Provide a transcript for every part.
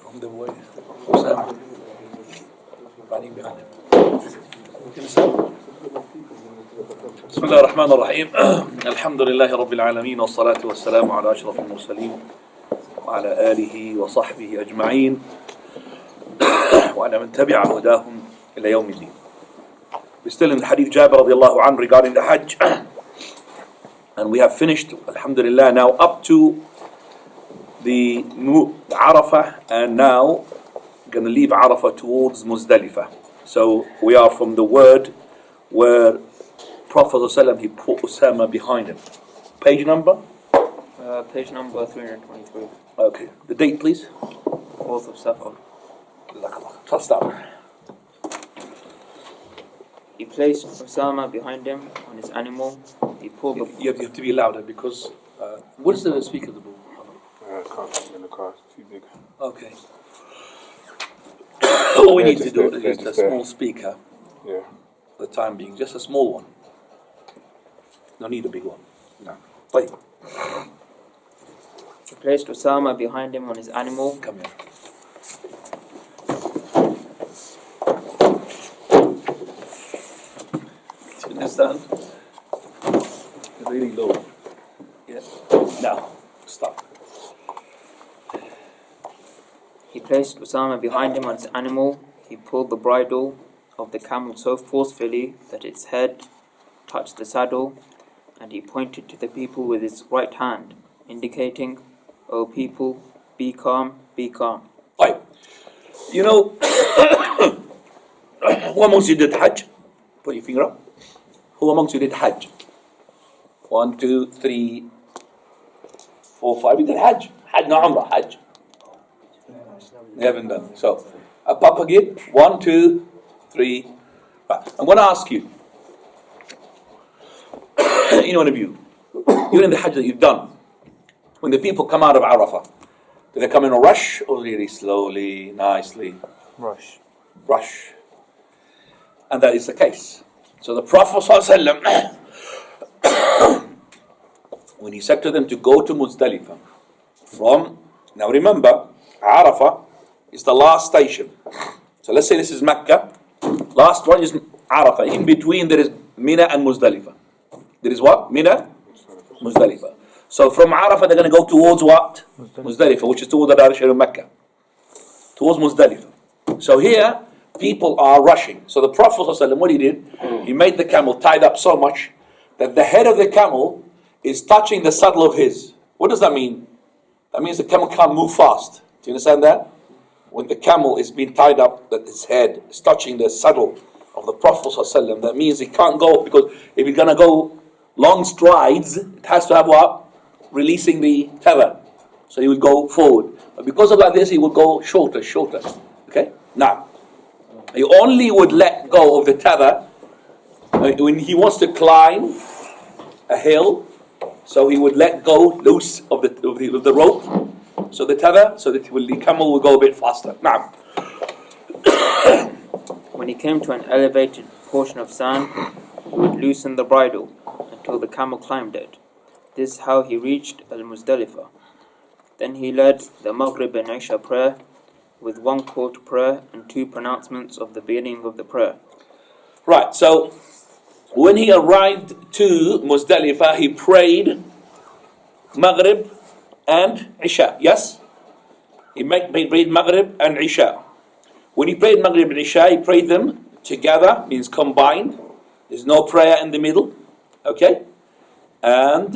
from the way Sam running behind him. بسم الله الرحمن الرحيم الحمد لله رب العالمين والصلاة والسلام على أشرف المرسلين وعلى آله وصحبه أجمعين وعلى من تبع هداهم إلى يوم الدين. We're still in the hadith Jabir radiallahu anhu regarding the Hajj, and we have finished, alhamdulillah, now up to the Arafah, and now going to leave Arafah towards Muzdalifah. So we are from the word where Prophet ﷺ, he put Usama behind him. Page number? Page number 323. Okay. The date, please. 4th of Safar. Trust that. He placed Usama behind him on his animal. He pulled the... You have to be louder because... what is the speaker of the book? Can't in the car, it's too big. Okay. All we need to do is just a small speaker. Yeah. For the time being, just a small one. No need a big one. No. Wait. He placed Usama behind him on his animal. Come here. Do you understand? It's really low. Yes. Now, stop. He placed Usama behind him on his animal. He pulled the bridle of the camel so forcefully that its head touched the saddle, and he pointed to the people with his right hand, indicating, "O people, be calm, be calm." Right. You know, who amongst you did Hajj? Put your finger up. Who amongst you did Hajj? 1, 2, 3, 4, 5. You did Hajj. Hajj, no Umrah, Hajj. You haven't done. So, up again. 1, 2, 3. Right. I'm going to ask you. Any one of you, during the Hajj that you've done, when the people come out of Arafah, do they come in a rush or really slowly, nicely? Rush. Rush. And that is the case. So the Prophet ﷺ, when he said to them to go to Muzdalifah, now remember, Arafah is the last station. So let's say this is Mecca. Last one is Arafah. In between there is Mina and Muzdalifah. There is what? Mina, Muzdalifah. So from Arafah they're going to go towards what? Muzdalifah, which is towards the direction of Mecca. Towards Muzdalifah. So here, people are rushing. So the Prophet ﷺ, what he did, he made the camel tied up so much that the head of the camel is touching the saddle of his. What does that mean? That means the camel can't move fast. Do you understand that? When the camel is being tied up, that its head is touching the saddle of the Prophet ﷺ, that means he can't go, because if he's going to go long strides, it has to have what? Releasing the tether. So he would go forward. But because of like this, he would go shorter. Okay? Now, he only would let go of the tether when he wants to climb a hill. So he would let go loose of the rope. So the tether, so that the camel will go a bit faster. Now, When he came to an elevated portion of sand, he would loosen the bridle until the camel climbed it. This is how he reached Al-Muzdalifah. Then he led the Maghrib and Isha prayer with 1 call to prayer and 2 pronouncements of the beginning of the prayer. right, so when he arrived to Muzdalifah, he prayed Maghrib and Isha. Yes? He prayed Maghrib and Isha. When he prayed Maghrib and Isha, he prayed them together, means combined. There's no prayer in the middle. Okay? And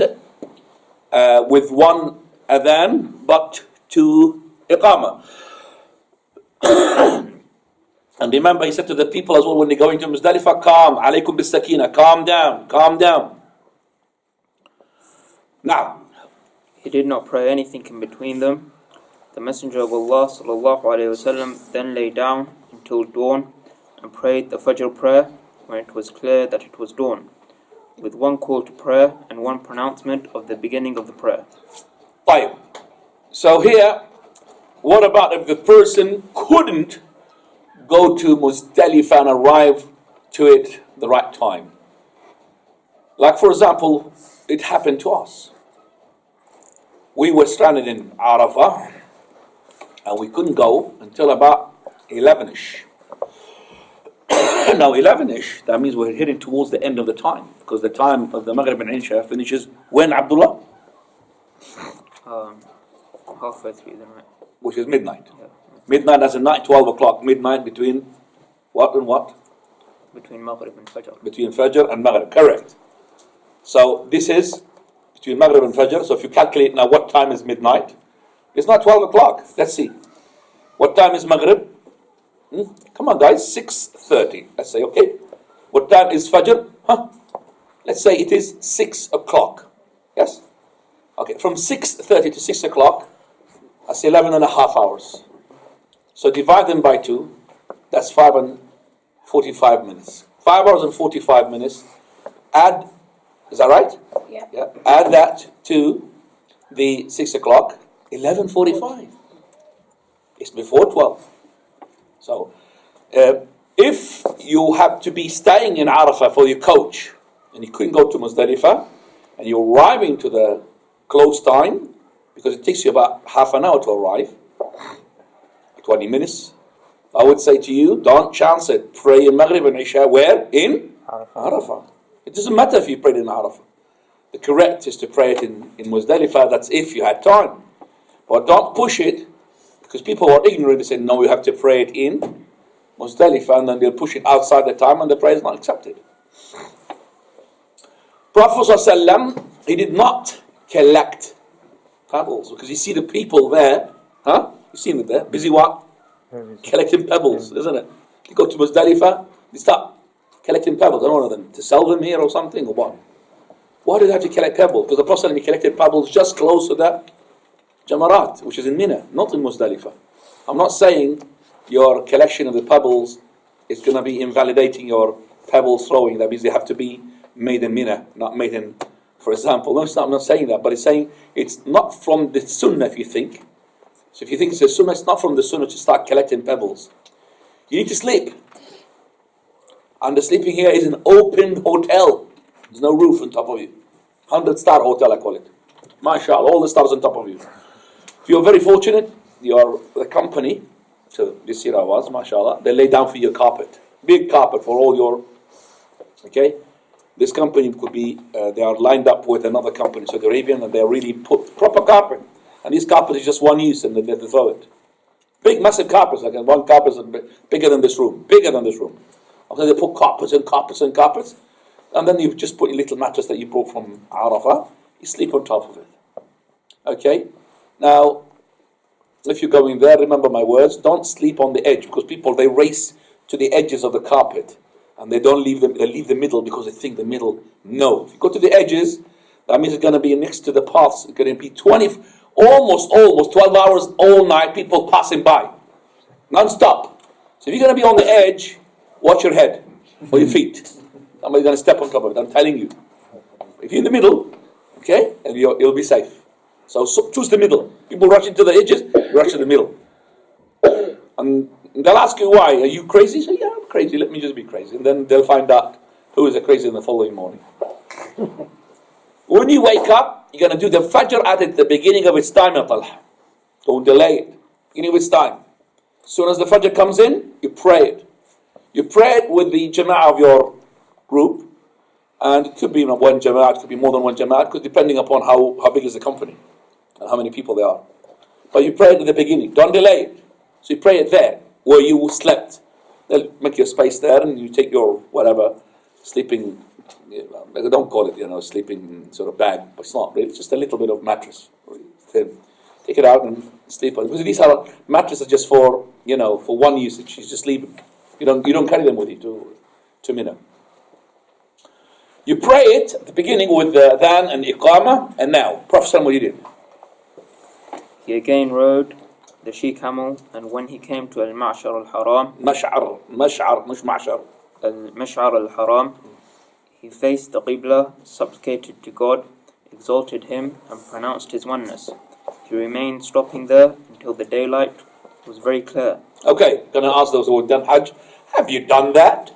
with 1 adhan, but 2 iqamah. And remember, he said to the people as well, when they go into Muzdalifah, calm, alaykum bis sakina, calm down. Now, He did not pray anything in between them. The Messenger of Allah ﷺ then lay down until dawn and prayed the Fajr prayer when it was clear that it was dawn, with 1 call to prayer and 1 pronouncement of the beginning of the prayer. طيب. So here, what about if the person couldn't go to Muzdalifah and arrive to it the right time? Like for example, it happened to us. We were stranded in Arafah And we couldn't go until about 11ish. Now 11ish, that means we're heading towards the end of the time, because the time of the Maghrib and Isha finishes when, Abdullah? Halfway through the night. Which is midnight. Yeah. Midnight as in night, 12 o'clock. Midnight between what and what? Between Maghrib and Fajr. Between Fajr and Maghrib, correct. So this is between Maghrib and Fajr. So if you calculate now what time is midnight, it's not 12 o'clock. Let's see. What time is Maghrib? Come on guys, 6:30. Let's say, okay. What time is Fajr? Let's say it is 6 o'clock. Yes? Okay, from 6:30 to 6 o'clock, that's 11 and a half hours. So divide them by 2, that's 5 and 45 minutes. 5 hours and 45 minutes. Add, is that right? Yeah. Add that to the 6 o'clock, 11:45. It's before 12. So, if you have to be staying in Arafah for your coach, and you couldn't go to Muzdalifah, and you're arriving to the close time, because it takes you about half an hour to arrive, 20 minutes, I would say to you, don't chance it. Pray in Maghrib and Isha where? In Arafah. It doesn't matter if you prayed in Arafah. The correct is to pray it in Muzdalifah, that's if you had time. But don't push it, because people are ignorant. They say, no, you have to pray it in Muzdalifah, and then they'll push it outside the time, and the prayer is not accepted. Prophet ﷺ, he did not collect pebbles, because you see the people there, you see them there, busy what? Collecting pebbles, isn't it? You go to Muzdalifah, they start collecting pebbles. I don't know them to sell them here or something, or what? Why do they have to collect pebbles? Because the Prophet ﷺ collected pebbles just close to the Jamarat, which is in Mina, not in Muzdalifah. I'm not saying your collection of the pebbles is going to be invalidating your pebble throwing. That means they have to be made in Mina, not made in, for example. No, I'm not saying that, but it's saying it's not from the Sunnah if you think. So if you think it's a Sunnah, it's not from the Sunnah to start collecting pebbles. You need to sleep. And the sleeping here is an open hotel. There's no roof on top of you. 100-star hotel, I call it. MashaAllah, all the stars on top of you. If you're very fortunate, you're the company, so this year I was, MashaAllah, they lay down for your carpet. Big carpet for all your, okay? This company could be, they are lined up with another company, Saudi Arabian, and they really put proper carpet. And this carpet is just one use, and they throw it. Big, massive carpets, like one carpet is bigger than this room, bigger than this room. After they put carpets and carpets and carpets, and then you just put your little mattress that you brought from Arafah, you sleep on top of it. Okay? Now, if you're going there, remember my words, don't sleep on the edge, because people, they race to the edges of the carpet, and they don't leave them, they leave the middle because they think the middle, no. If you go to the edges, that means it's going to be next to the paths, it's going to be almost 12 hours all night, people passing by, non-stop. So if you're going to be on the edge, watch your head, or your feet. Somebody's going to step on top of it, I'm telling you. If you're in the middle, okay, and you'll be safe. So choose the middle. People rush into the edges, rush to the middle. And they'll ask you why. Are you crazy? Say, yeah, I'm crazy. Let me just be crazy. And then they'll find out who is a crazy in the following morning. When you wake up, you're going to do the Fajr at the beginning of its time, ya Talha. Don't delay it. Beginning of its time. As soon as the Fajr comes in, you pray it. You pray it with the Jama'ah of your group. And it could be one Jama'ah, it could be more than one Jama'ah, because depending upon how big is the company and how many people there are. But you pray it at the beginning. Don't delay it. So you pray it there, where you slept. They'll make your space there, and you take your whatever sleeping. Don't call it, sleeping sort of bag, but it's not really. It's just a little bit of mattress, thin. Take it out and sleep on it. Because these are mattresses just for for one usage. You just leave them. You don't carry them with you to Mina. You pray it at the beginning with the adhan and iqamah, and now, Prophet what he did. He again rode the she-camel, and when he came to Al-Ma'shar al-Haram, Al-Mash'ar al-Haram, he faced the Qibla, supplicated to God, exalted him, and pronounced his oneness. He remained stopping there until the daylight was very clear. Okay, going to ask those who have done Hajj, have you done that?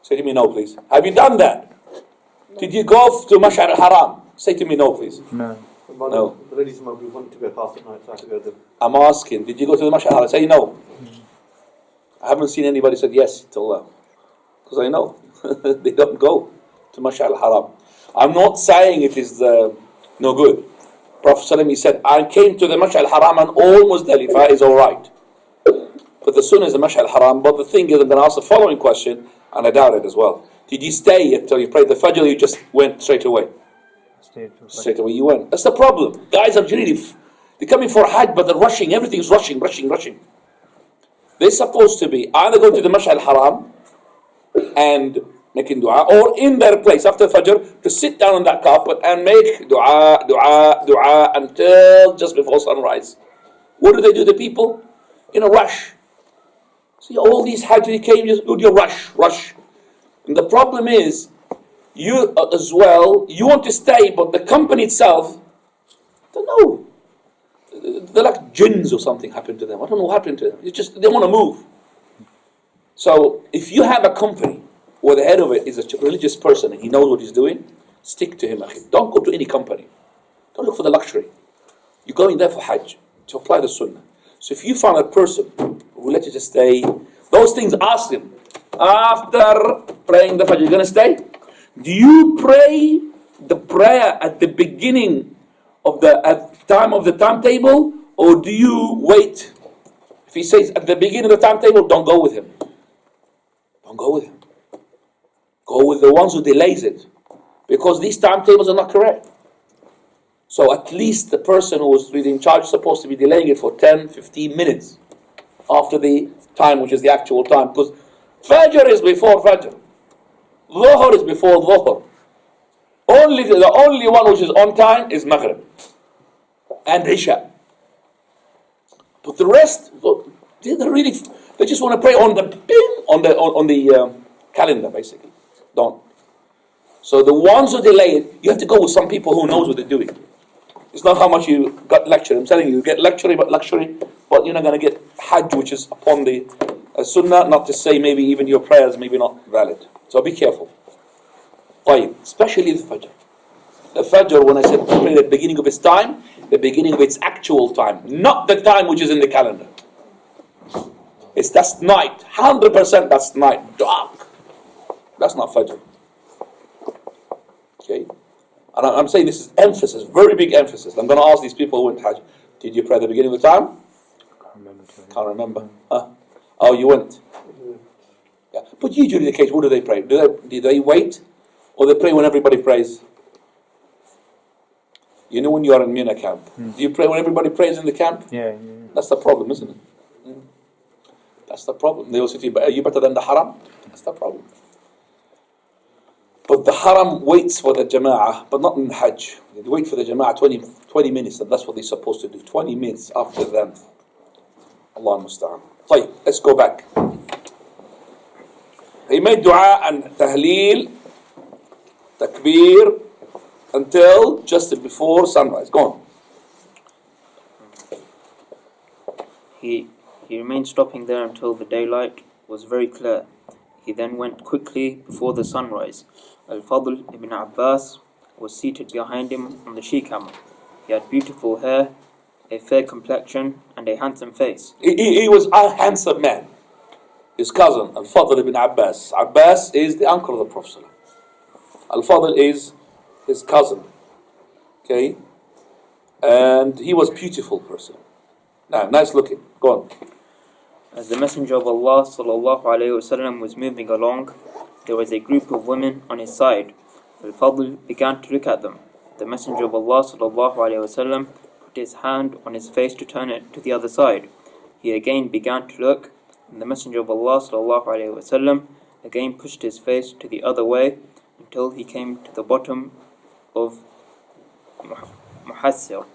Say to me no, please. Have you done that? Did you go to Mash'ar al-Haram? Say to me no, please. No. No. The ladies might be wanting to go past at night, so I have to go to the... I'm asking, did you go to the Mash'al Haram? Say no. I haven't seen anybody said yes to Allah. Because I know. They don't go to Mash'al Haram. I'm not saying it is no good. Prophet ﷺ, he said, I came to the Mash'al Haram and all Muzdalifah is alright. But the Sunnah is the Mash'al Haram. But the thing is, I'm going to ask the following question, and I doubt it as well. Did you stay until you prayed the Fajr, or you just went straight away? Straight away you went. That's the problem. Guys are really, they're coming for Hajj, but they're rushing. Everything's rushing. They're supposed to be either going to the Mash'al Haram and making dua, or in their place after Fajr to sit down on that carpet and make dua until just before sunrise. What do they do, the people? In a rush. See, all these Hajj came, you rush. And the problem is, you as well, you want to stay, but the company itself, I don't know. They're like jinns or something happened to them. I don't know what happened to them. It's just, they want to move. So, if you have a company where the head of it is a religious person and he knows what he's doing, stick to him, akhi. Don't go to any company. Don't look for the luxury. You're going there for Hajj, to apply the Sunnah. So if you find a person who will let you just stay, those things, ask him. After praying the Fajr, you're going to stay? Do you pray the prayer at the beginning of at time of the timetable, or do you wait? If he says at the beginning of the timetable, don't go with him. Don't go with him. Go with the ones who delays it, because these timetables are not correct. So at least the person who is really in charge is supposed to be delaying it for 10, 15 minutes after the time, which is the actual time, because Fajr is before Fajr. Dhuhr is before Dhuhr. The only one which is on time is Maghrib and Isha. But the rest, they just want to pray on the calendar, basically. Don't. So the ones who delay it, you have to go with some people who knows what they're doing. It's not how much you got lecture. I'm telling you, you get luxury, but you're not going to get Hajj, which is upon the Sunnah. Not to say maybe even your prayers maybe not valid. So be careful. Especially the Fajr. The Fajr, when I said pray at the beginning of its time, the beginning of its actual time, not the time which is in the calendar. That's night, 100% that's night, dark. That's not Fajr. Okay? And I'm saying this is emphasis, very big emphasis. I'm going to ask these people who went Hajj, did you pray at the beginning of the time? Can't remember. Huh? Oh, you went. Yeah. But usually the case, what do they pray? Do they wait? Or they pray when everybody prays? You know when you are in Mina camp. Do you pray when everybody prays in the camp? Yeah. That's the problem, isn't it? That's the problem. They will say to you, are you better than the Haram? That's the problem. But the Haram waits for the Jama'ah, but not in Hajj. They wait for the Jama'ah 20 minutes, and that's what they're supposed to do. 20 minutes after them. Allah musta'an. Let's go back. He made dua and tahleel, takbir, until just before sunrise. Go on. He remained stopping there until the daylight was very clear. He then went quickly before the sunrise. Al-Fadl ibn Abbas was seated behind him on the she-camel. He had beautiful hair, a fair complexion, and a handsome face. He was a handsome man. His cousin, Al-Fadl ibn Abbas. Abbas is the uncle of the Prophet. Al-Fadl is his cousin. Okay? And he was a beautiful person. Now, nice looking. Go on. As the Messenger of Allah ﷺ was moving along, there was a group of women on his side. Al-Fadl began to look at them. The Messenger of Allah ﷺ put his hand on his face to turn it to the other side. He again began to look, and the Messenger of Allah ﷺ again pushed his face to the other way until he came to the bottom of Muhassir,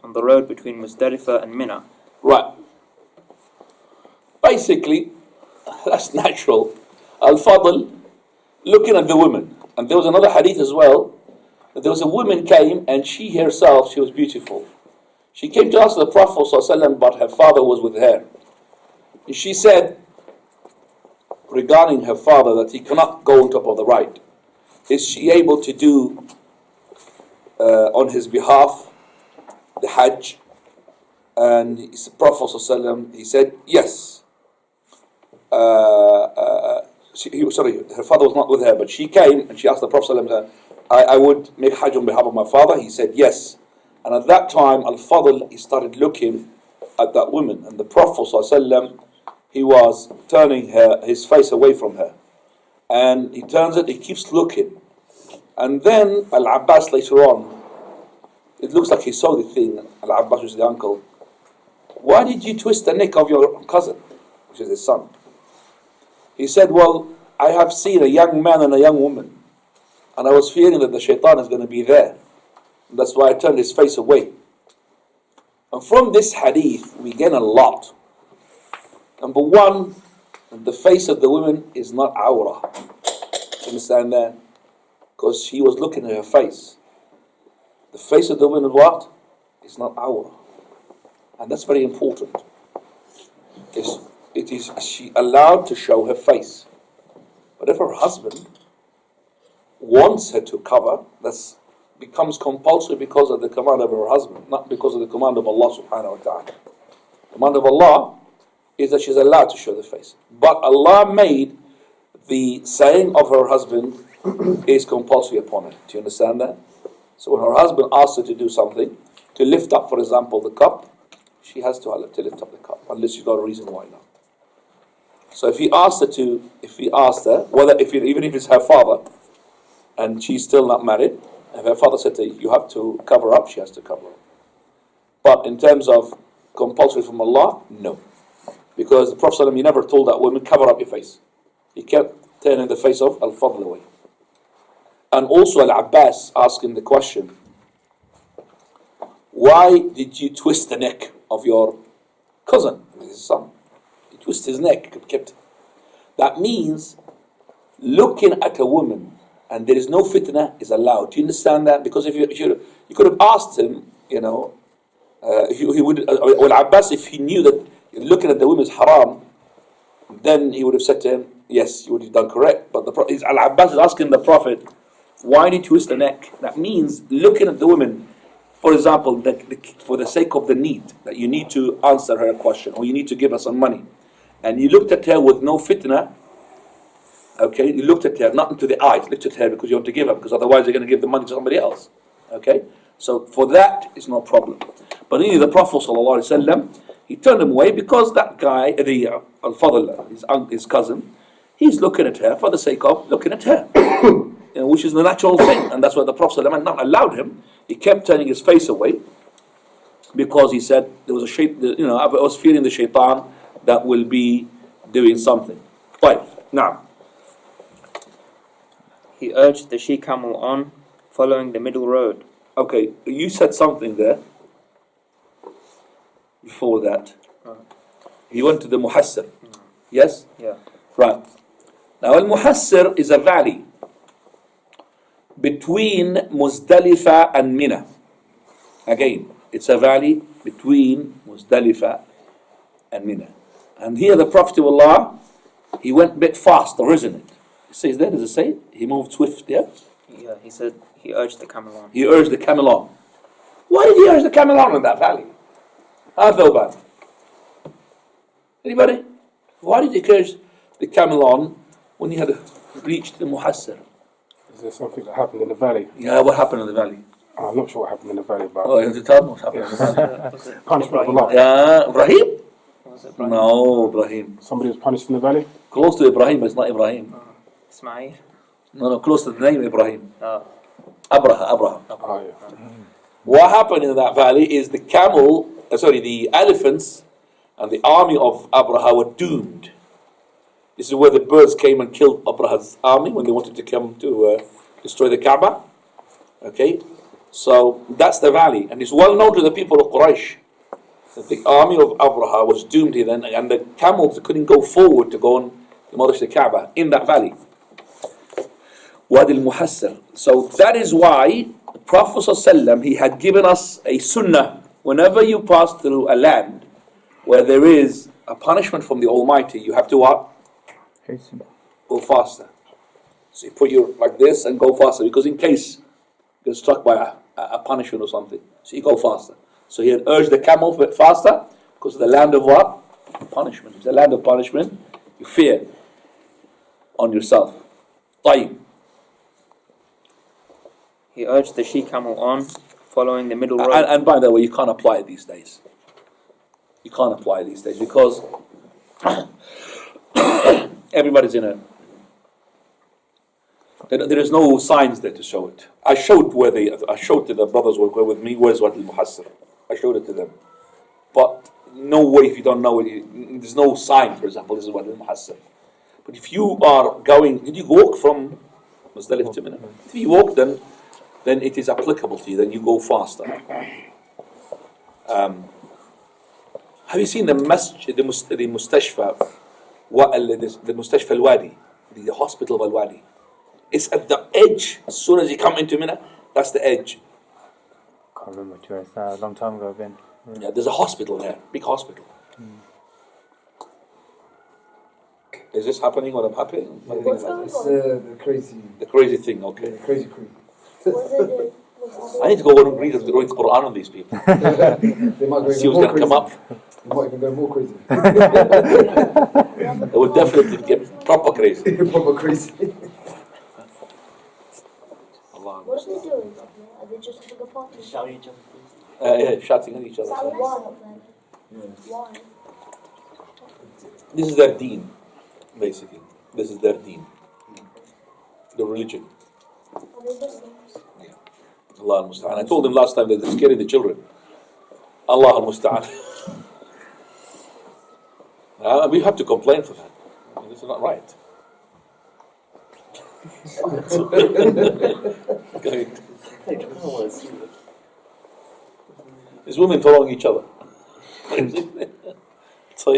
on the road between Muzdalifah and Mina. Right. Basically, that's natural. Al-Fadl looking at the women. And there was another hadith as well. There was a woman came, and she herself, she was beautiful. She came to ask the Prophet ﷺ, but her father was with her. And she said, regarding her father, that he cannot go on top of the right. Is she able to do on his behalf the Hajj, and the Prophet ﷺ, he said yes. Her father was not with her, but she came and she asked the Prophet ﷺ, I would make Hajj on behalf of my father. He said yes. And at that time, Al-Fadl, he started looking at that woman, and the Prophet ﷺ, he was turning his face away from her, and he turns it, he keeps looking, and then Al-Abbas later on, it looks like he saw the thing. Al-Abbas was the uncle. Why did you twist the neck of your cousin, which is his son? He said, well, I have seen a young man and a young woman, and I was fearing that the shaitan is going to be there. And that's why I turned his face away. And from this hadith, we gain a lot. Number one, the face of the woman is not awrah. Understand that? Because he was looking at her face. The face of the woman is what? It's not awrah. And that's very important. Is she allowed to show her face? But if her husband wants her to cover, that becomes compulsory because of the command of her husband, not because of the command of Allah subhanahu wa ta'ala. The command of Allah is that she's allowed to show the face. But Allah made the saying of her husband is compulsory upon her. Do you understand that? So when her husband asks her to do something, to lift up, for example, the cup, she has to lift up the cup, unless she's got a reason why not. So if he asked her, even if it's her father, and she's still not married, if her father said to her, you have to cover up, she has to cover up. But in terms of compulsory from Allah, no. Because the Prophet ﷺ, he never told that woman, cover up your face. He kept turning the face of Al-Fadl away. And also Al-Abbas asking the question, why did you twist the neck of your cousin, his son? He twisted his neck, kept. That means looking at a woman and there is no fitna is allowed. Do you understand that? Because if you could have asked him, he would, Al-Abbas, if he knew that looking at the woman is haram, then he would have said to him, yes, you would have done correct. But Al-Abbas is asking the Prophet, why did you twist the neck? That means looking at the woman, for example, for the sake of the need, that you need to answer her question, or you need to give her some money, and you looked at her with no fitna, okay, you looked at her, not into the eyes, looked at her because you want to give her, because otherwise you're going to give the money to somebody else, okay? So for that, it's no problem. But anyway, the Prophet ﷺ, he turned him away because that guy, the Al-Fadl, his cousin, he's looking at her for the sake of looking at her, which is the natural thing, and that's why the Prophet ﷺ not allowed him. He kept turning his face away because he said there was I was fearing the shaitan that will be doing something. Right, now. He urged the she-camel on, following the middle road. Okay, you said something there before that. He went to the Muhassir. Yes? Yeah. Right. Now, Al-Muhassir is a valley between Muzdalifah and Mina. Again, it's a valley between Muzdalifah and Mina. And here the Prophet of Allah, he went a bit faster, isn't it? It says there, does it say? He moved swift, yeah? Yeah, he said he urged the camel on. He urged the camel on. Why did he urge the camel on in that valley? Thawban. Anybody? Why did he urge the camel on when he had reached the Muhassir? Is there something that happened in the valley? Yeah, what happened in the valley? I'm not sure what happened in the valley, but Oh, you have to tell me what happened in the valley. Was it punishment of Ibrahim? Allah. Yeah, Ibrahim? Was it Ibrahim? No, Ibrahim. Somebody was punished in the valley? Close to Ibrahim, but it's not Ibrahim. Ismail? No, close to the name Ibrahim. Oh. Abraham. Oh, yeah. What happened in that valley is the elephants and the army of Abraha were doomed. This is where the birds came and killed Abraha's army when they wanted to come to destroy the Kaaba. Okay, so that's the valley, and it's well known to the people of Quraysh that the army of Abraha was doomed here then, and the camels couldn't go forward to go and demolish the Kaaba in that valley. Wadi al-Muhassir. So that is why the Prophet ﷺ, he had given us a sunnah. Whenever you pass through a land where there is a punishment from the Almighty, you have to what? Hasten. Go faster. So you put your like this and go faster, because in case you're struck by a punishment or something, so you go faster. So he had urged the camel a bit faster because of the land of what? Punishment. It's the land of punishment. You fear on yourself. طيب. He urged the she-camel on, following the middle road. And by the way, you can't apply it these days. You can't apply it these days because everybody's in a... There is no signs there to show it. I showed to the brothers who were with me, where's Wadi al-Muhassir. I showed it to them. But no way, if you don't know it, there's no sign, for example, this is Wadi al-Muhassir. But if you are going, did you walk from Muzdalif to Mina? If you walk, then it is applicable to you, then you go faster. Have you seen the masjid, the mustashfa, the mustashfa al-Wadi, the hospital of al-Wadi? It's at the edge. As soon as you come into Mina, that's the edge. Can't remember to it's a long time ago again. Yeah, there's a hospital there, big hospital. Is this happening? What I'm happy? What's going It's on? the crazy, The crazy thing. Okay, the crazy crew. What are they doing? I need to go and read the Quran on these people. They might go See even who's more going to crazy. come up. They might even go more crazy. They will definitely get proper crazy. Proper crazy. Allah. What are they doing? Are they just having a party? Yeah, shouting at each other. Why? Why? This is their deen, basically. This is their deen. The religion. Are they Muslims? Allah al-Musta'an. I told them last time that they're scaring the children. Allah al-Musta'an. We have to complain for that. I mean, this is not right. There's women following each other. So,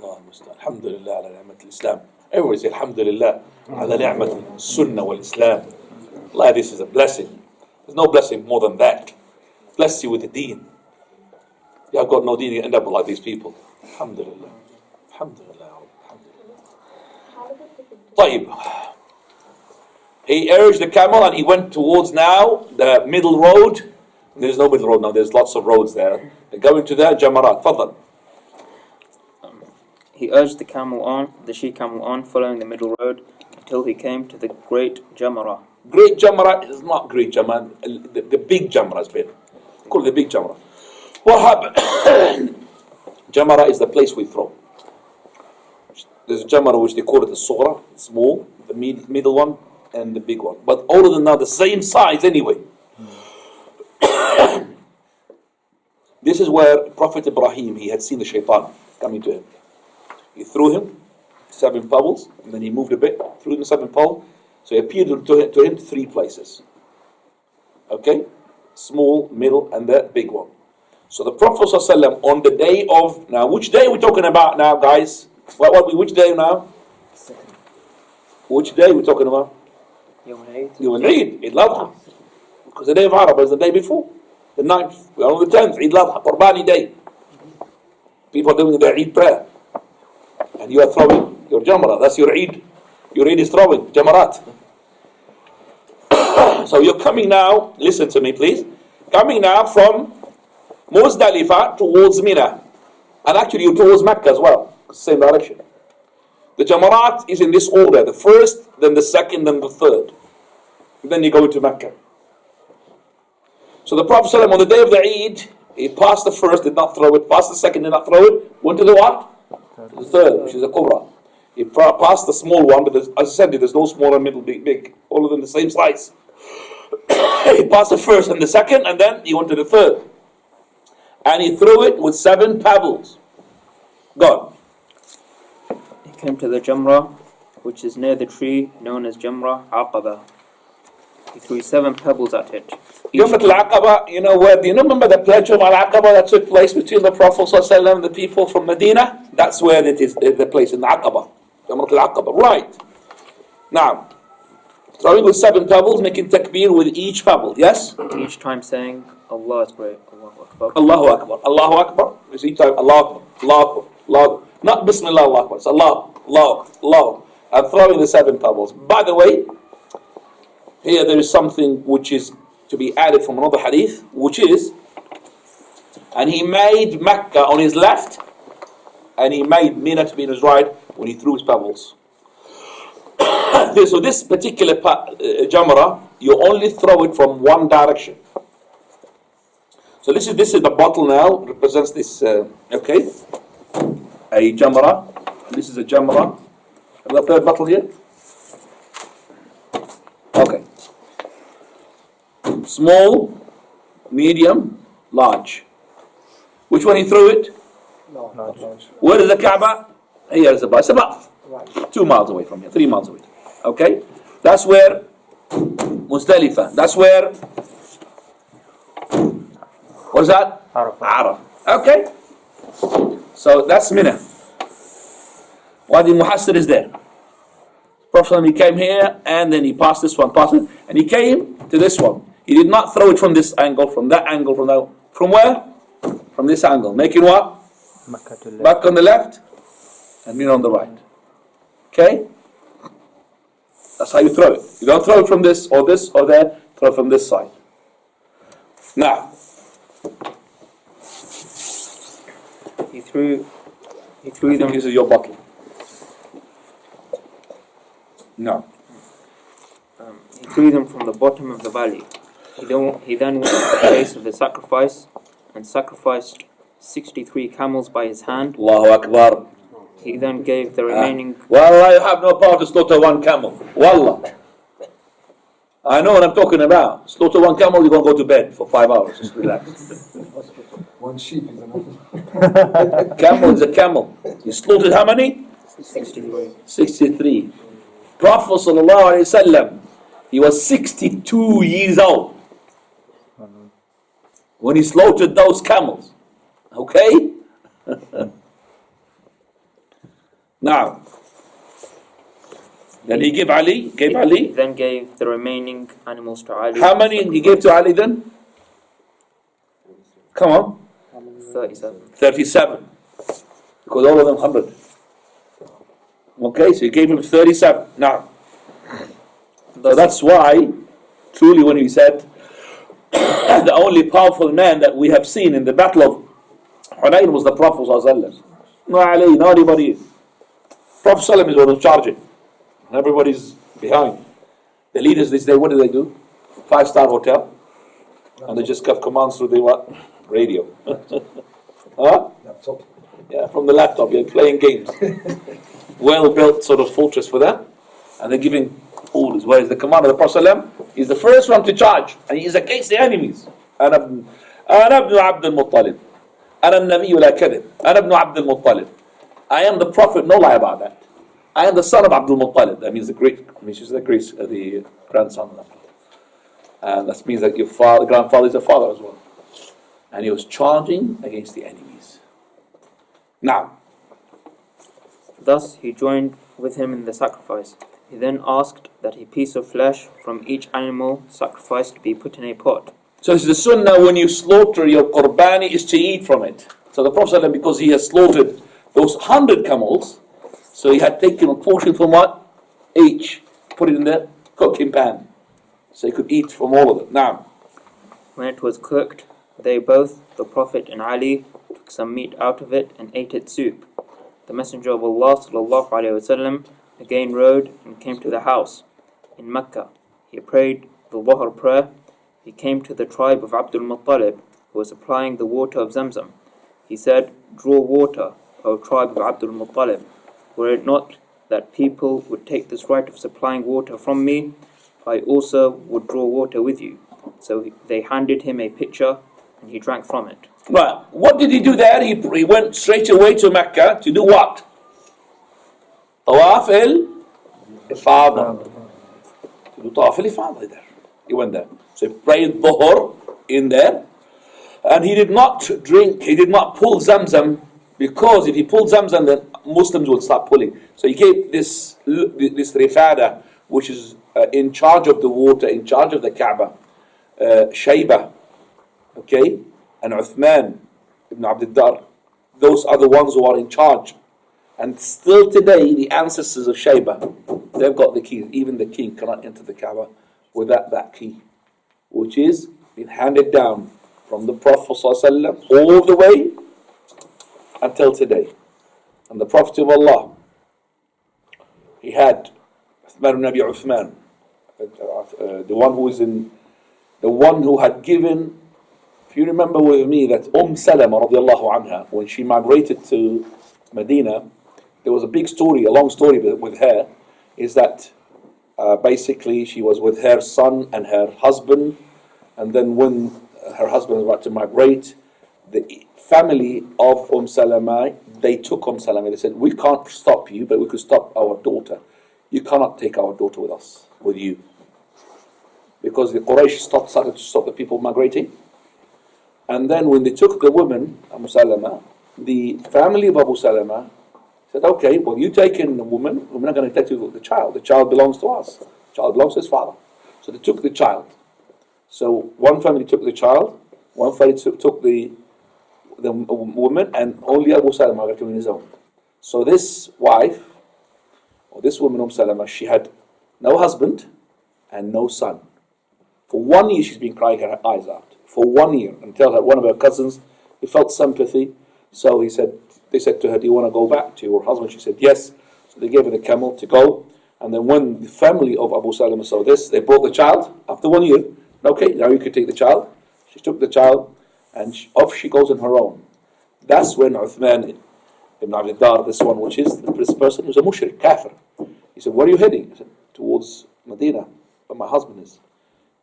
Allah al-Musta'an. Alhamdulillah ala ni'mat al-Islam. Everybody say Alhamdulillah ala ni'mat al-Sunnah wal-Islam. Allah, this is a blessing. There's no blessing more than that. Bless you with the deen. You have got no deen, you end up like these people. Alhamdulillah. Alhamdulillah. طيب. He urged the camel and he went towards now the middle road. There's no middle road now, there's lots of roads there. They're going to the Jamarat. Fadal. He urged the she-camel on, following the middle road, until he came to the great Jamara. Great Jamarat is not Great Jamarat. The big Jamarat has been. Called the big Jamarat. What happened? Jamara is the place we throw. There's a Jamara which they call it the Sughra, small, the middle one, and the big one. But all of them are the same size anyway. This is where Prophet Ibrahim, he had seen the shaitan coming to him. He threw him 7 pebbles, and then he moved a bit, threw him 7 pebbles. So he appeared to him 3 places. Okay? Small, middle, and the big one. So the Prophet ﷺ on the day of, now which day are we talking about now, guys? Which day now? Which day are we talking about? Yawm al-Eid, Eid al-Adha. Because the day of Arafah is the day before. The 9th, we are on the 10th, Eid al-Adha, Qurbani day. People are doing their Eid prayer. And you are throwing your Jamra, that's your Eid. Your Eid is throwing, Jamarat. So you're coming now, listen to me please, coming now from Muzdalifah towards Mina. And actually you're towards Mecca as well, same direction. The Jamarat is in this order, the first, then the second, then the third. And then you go into Mecca. So the Prophet ﷺ on the day of the Eid, he passed the first, did not throw it, passed the second, did not throw it, went to the what? The third, which is the Kubra. He passed the small one, but as I said, there's no small and middle, big. All of them the same size. He passed the first and the second, and then he went to the third. And he threw it with 7 pebbles. Go on. He came to the Jamra, which is near the tree known as Jamra Aqaba. He threw 7 pebbles at it. Yawm al-Aqaba, you know where? Do you remember the pledge of Al-Aqaba that took place between the Prophet ﷺ and the people from Medina? That's where it is, the place in the Aqaba. Yawm al-Aqaba, right. Now, throwing with 7 pebbles, making takbir with each pebble, yes? Each time saying, Allah is great, Allahu Akbar. Allahu Akbar, Allahu Akbar. It's each time, Allah Akbar, Allah Akbar, Allah Akbar. Not Bismillah, Allah Akbar. It's Allah, Allah, Allah. And throwing the 7 pebbles. By the way, here there is something which is to be added from another hadith, which is, and he made Mecca on his left, and he made Mina to be on his right when he threw his pebbles. So this particular jamrah, you only throw it from one direction. So this is the bottle now, represents this, okay, a jamrah. This is a jamrah. Have the third bottle here? Okay. Small, medium, large. Which one he threw it? Large. Where is the Kaaba? Here is the bar. It's about 2 miles away from here, 3 miles away. Okay? That's where Muzdalifah. That's where, what's that? Arafah. Okay? So that's Mina. Wadi Muhassir is there. Prophet he came here and then he passed this one, and he came to this one. He did not throw it from this angle, from that angle, from that. From where? From this angle. Making what? Makkah to left. Back on the left and Mina on the right. Okay? That's how you throw it. You don't throw it from this or there, throw it from this side. Now, He threw I think them. this is your bottle. No. He threw them from the bottom of the valley. He then went to the place of the sacrifice and sacrificed 63 camels by his hand. Allahu Akbar. He then gave the remaining. Wallah, you have no power to slaughter one camel. Wallah. I know what I'm talking about. Slaughter one camel, you're going to go to bed for 5 hours. Just relax. One sheep is enough. Camel is a camel. You slaughtered how many? 63. 63. Prophet sallallahu alaihi wasallam, he was 62 years old when he slaughtered those camels. Okay? Now, then he gave Ali. He then gave the remaining animals to Ali. How many he gave to Ali then? Come on. 37. 37. Because all of them 100. Okay, so he gave him 37. Now, so that's why, truly when he said, the only powerful man that we have seen in the battle of Hunayn was the Prophet ﷺ. No Ali, no anybody. Prophet ﷺ is one who's charging. Everybody's behind. The leaders this day, what do? 5-star hotel. And they just give commands through the what? Radio. Huh? Laptop. Yeah, from the laptop, you're playing games. Well-built sort of fortress for that. And they're giving orders. Whereas the commander of the Prophet ﷺ is the first one to charge. And he is against the enemies. أنا ابن عبد المطلب. أنا النبي لا كذب. أنا ابن عبد المطلب. I am the Prophet, no lie about that. I am the son of Abdul Muttalib. That means the grandson of that. And that means that your grandfather is a father as well. And he was charging against the enemies. Now, Thus he joined with him in the sacrifice. He then asked that a piece of flesh from each animal sacrificed be put in a pot. so this is the sunnah when you slaughter your qurbani is to eat from it. So the Prophet ﷺ, because he has slaughtered those 100 camels, so he had taken a portion from what? Each. Put it in the cooking pan. So he could eat from all of it. Now, When it was cooked, they both, the Prophet and Ali, took some meat out of it and ate its soup. The Messenger of Allah ﷺ again rode and came to the house in Mecca. He prayed the Dhuhr prayer. He came to the tribe of Abdul Muttalib, who was supplying the water of Zamzam. He said, "Draw water, O tribe of Abdul Muttalib. Were it not that people would take this right of supplying water from me, I also would draw water with you." So they handed him a pitcher and he drank from it. right, what did he do there? He went straight away to Mecca to do what? Tawaf al-Ifada. To do Tawaf al-Ifada there. He went there. So he prayed Dhuhr in there. And he did not drink, he did not pull Zamzam, because if he pulled Zamzam, then Muslims would start pulling. So he gave this Rifada, which is in charge of the water, in charge of the Kaaba, Shayba, okay, and Uthman ibn Abd those are the ones who are in charge. And still today, the ancestors of Shayba, they've got the keys. Even the king cannot enter the Kaaba without that key, which is been handed down from the Prophet ﷺ all the way until today. And the Prophet of Allah, he had Uthman ibn Abi Uthman, the one who had given. If you remember with me that Salama radiallahu anha, when she migrated to Medina, there was a big story, a long story with her, is that basically she was with her son and her husband, and then when her husband was about to migrate, the family of Salama, they took Salama. They said, we can't stop you, but we could stop our daughter. You cannot take our daughter with us, with you. Because the Quraysh started to stop the people migrating. And then when they took the woman, Abu Salama, the family of Abu Salama said, okay, well, you take in the woman, we're not going to take you the child. The child belongs to us. The child belongs to his father. So they took the child. So one family took the child, one family took the woman, and only Abu Salama got him his own. So this wife, or this woman, Salama, she had no husband and no son. For 1 year she's been crying her eyes out. For 1 year, until one of her cousins, he felt sympathy. So they said to her, do you want to go back to your husband? She said, yes. So they gave her the camel to go. And then when the family of Abu Salama saw this, they brought the child after 1 year. Okay, now you can take the child. She took the child, and off she goes on her own. That's when Uthman ibn Abi Dar, this one, which is this person, who's a mushrik, kafir. He said, where are you heading? He said, towards Medina, where my husband is.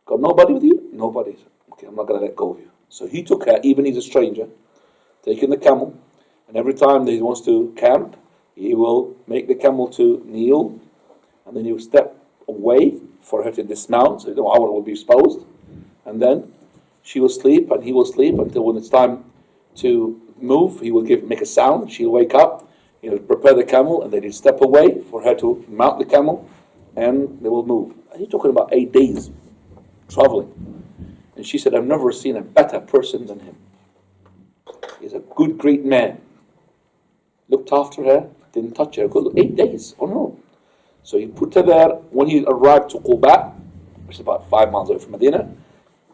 Got nobody with you? Nobody. Okay, I'm not going to let go of you. So he took her, even he's a stranger, taking the camel, and every time that he wants to camp, he will make the camel to kneel, and then he will step away for her to dismount, so the hour will be exposed, and then she will sleep, and he will sleep until when it's time to move, he will make a sound, she'll wake up, he'll prepare the camel, and then he'll step away for her to mount the camel, and they will move. And he's talking about 8 days traveling. And she said, I've never seen a better person than him. He's a good, great man. Looked after her, didn't touch her. 8 days, oh no. So he put her there. When he arrived to Quba, which is about 5 miles away from Medina,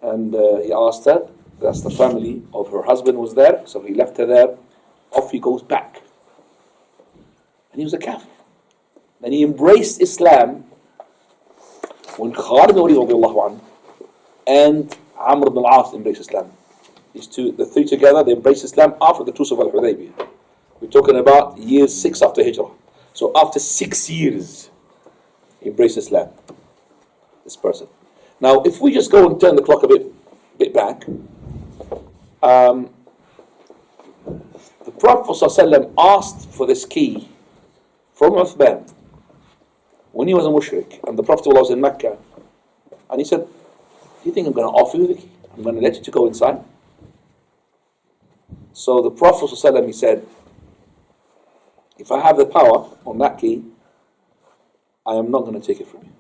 and he asked her, that's the family of her husband was there, so he left her there. Off he goes back. And he was a kafir. Then he embraced Islam when Khalid ibn Walid and Amr ibn al-As embraced Islam. The three together, they embraced Islam after the Truce of Al-Hudaybiyah. We're talking about year 6 after Hijrah. So after 6 years, he embraced Islam, this person. Now, if we just go and turn the clock a bit back, the Prophet ﷺ asked for this key from Uthman when he was a mushrik, and the Prophet was in Mecca, and he said, do you think I'm going to offer you the key? I'm going to let you to go inside? So the Prophet ﷺ, he said, if I have the power on that key, I am not going to take it from you.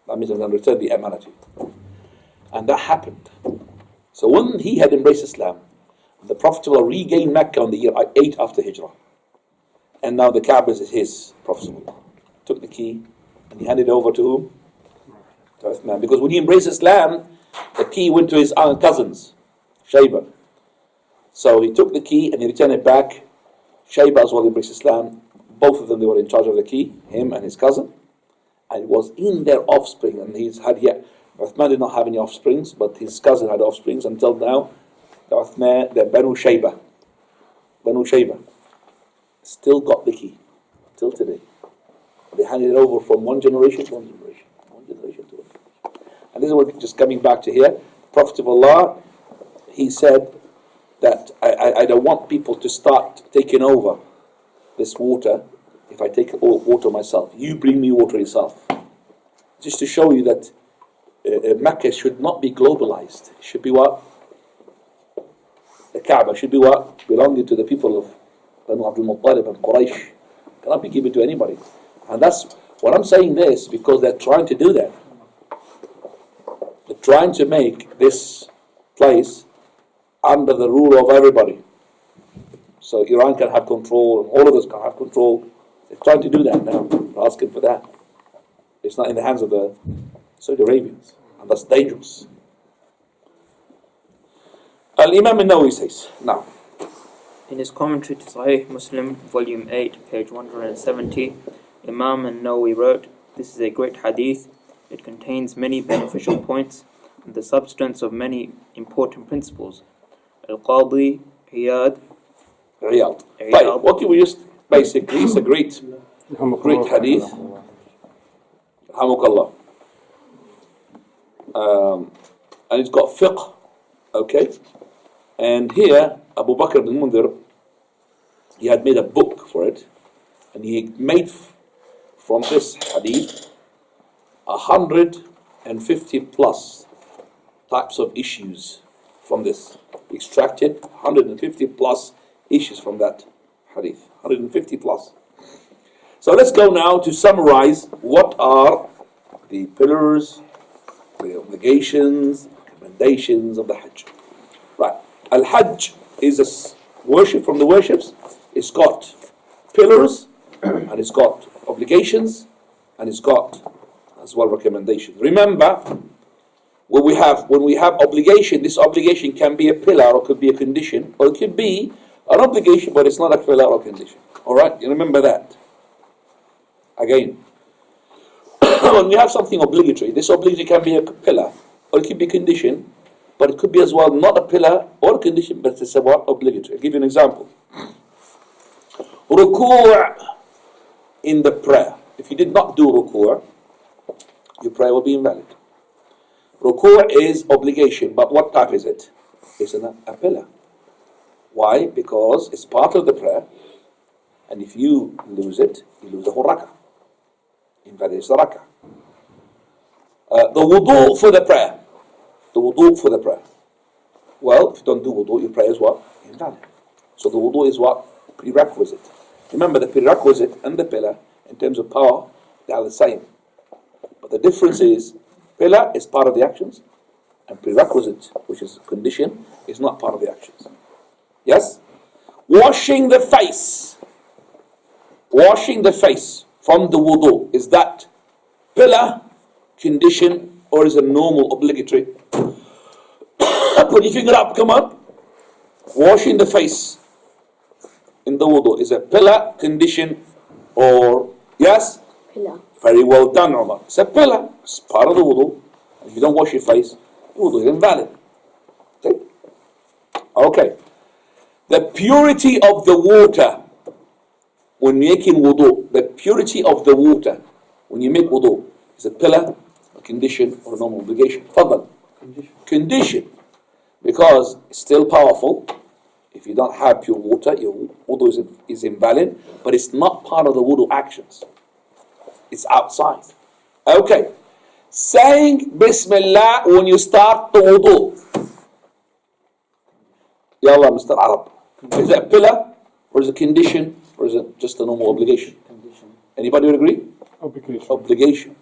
That means I'm going to return the amanah to you. And that happened. So when he had embraced Islam, the Prophet regained Mecca on the year 8 after Hijrah. And now the Kaaba is his. Prophet took the key and he handed it over to whom? To Uthman. Because when he embraced Islam, the key went to his cousins, Shayba. So he took the key and he returned it back. Shayba as well embraced Islam. Both of them, they were in charge of the key, him and his cousin. And it was in their offspring. And Uthman did not have any offsprings, but his cousin had offsprings until now. The Banu Shayba still got the key till today. They handed it over from one generation to one generation to another. And this is what, just coming back to here, the Prophet of Allah, he said that I don't want people to start taking over this water if I take all water myself. You bring me water yourself. Just to show you that Mecca should not be globalized. It should be what? The Kaaba should be what? Belonging to the people of Banu Abdul Muttalib and Quraysh. Cannot be given to anybody. And that's what I'm saying this, because they're trying to do that. They're trying to make this place under the rule of everybody. So Iran can have control, and all of us can have control. They're trying to do that now. They're asking for that. It's not in the hands of the Saudi Arabians. And that's dangerous. Al-Imam al-Nawawi says, now, In his commentary to Sahih Muslim, volume 8, page 170, Imam al-Nawawi wrote, "This is a great hadith. It contains many beneficial points and the substance of many important principles." Al-Qadi Iyad. Riyadh. Right, what we just basically, it's a great hadith. Alhamdulillah. And it's got fiqh, okay? And here, Abu Bakr ibn Mundhir, he had made a book for it, and he made from this hadith 150 plus types of issues from this. He extracted 150 plus issues from that hadith. 150 plus. So let's go now to summarize what are the pillars, the obligations, recommendations of the Hajj. Right. Al-Hajj is a worship from the worships. It's got pillars, and it's got obligations, and it's got as well recommendations. Remember, when we have obligation, this obligation can be a pillar or could be a condition, or it could be an obligation, but it's not a pillar or condition. All right, you remember that. Again, when you have something obligatory, this obligatory can be a pillar, or it could be a condition, but it could be as well not a pillar or a condition, but it's about obligatory. I'll give you an example. Ruku' in the prayer. If you did not do ruku', your prayer will be invalid. Ruku' is obligation, but what type is it? It's a pillar. Why? Because it's part of the prayer, and if you lose it, you lose the whole rak'ah. Invalidates the rak'ah. The wudu for the prayer. The wudu for the prayer. Well, if you don't do wudu, your prayer is what? Invalid. So the wudu is what? Prerequisite. Remember, the prerequisite and the pillar, in terms of power, they are the same. But the difference is, pillar is part of the actions, and prerequisite, which is condition, is not part of the actions. Yes? Washing the face. Washing the face from the wudu. Is that pillar, condition, or is it normal, obligatory? Put your finger up, come on. Washing the face in the wudu is a pillar, condition, or yes? Pillar. Very well done, Umar. It's a pillar. It's part of the wudu. If you don't wash your face, the wudu is invalid. Okay. The purity of the water when making wudu, the purity of the water when you make wudu is a pillar, a condition, or a normal obligation. Fadal. Condition. Because it's still powerful. If you don't have pure water, your wudu is invalid, but it's not part of the wudu actions. It's outside. Okay. Saying Bismillah when you start the wudu. Yallah, Mr. Arab. Is it a pillar, or is it a condition, or is it just a normal obligation? Condition. Anybody would agree? Obligation. Obligation.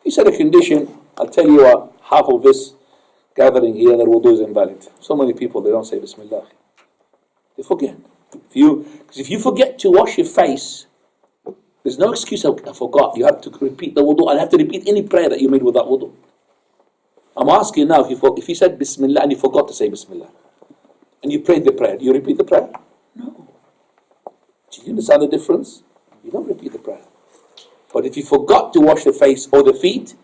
If you said a condition, I'll tell you what, half of this gathering here, their wudu is invalid. So many people, they don't say Bismillah. They forget. Because if you forget to wash your face, there's no excuse, I forgot. You have to repeat the wudu, and have to repeat any prayer that you made with that wudu. I'm asking now, if you said Bismillah and you forgot to say Bismillah, and you prayed the prayer, do you repeat the prayer? No. Do you understand the difference? You don't repeat the prayer. But if you forgot to wash the face or the feet,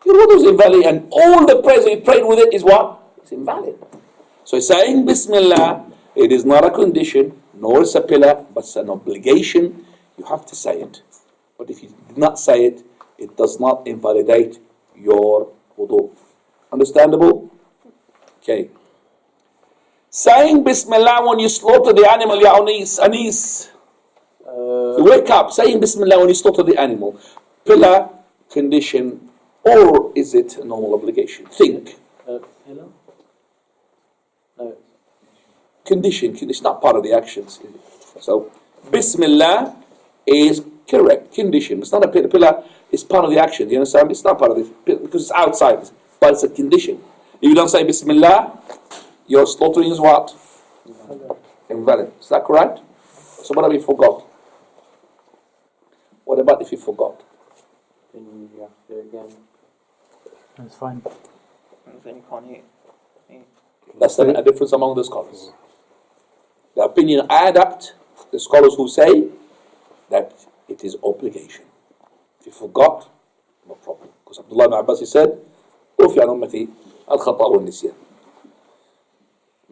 your wudu is invalid, and all the prayers that you prayed with it is what? It's invalid. So saying Bismillah, it is not a condition, nor is a pillar, but it's an obligation. You have to say it. But if you did not say it, it does not invalidate your wudu. Understandable? Okay. Saying Bismillah when you slaughter the animal, ya Anis. You wake up, saying Bismillah when you slaughter the animal. Pillar, condition, or is it a normal obligation? Think. Pillar? No. Condition, it's not part of the actions. So, Bismillah is correct. Condition. It's not a pillar. Pillar is part of the action. You understand? It's not part of it because it's outside. But it's a condition. If you don't say Bismillah, your slaughtering is what? Invalid. Is that correct? So what if you forgot? What about if you forgot? Then you have to again That's fine. Then you can't hear. That's a difference among the scholars. The opinion I adapt, the scholars who say that it is obligation. If you forgot, no problem. Because Abdullah ibn Abbas, he said, "Ufi an ummati al-khata' wal-nisyan."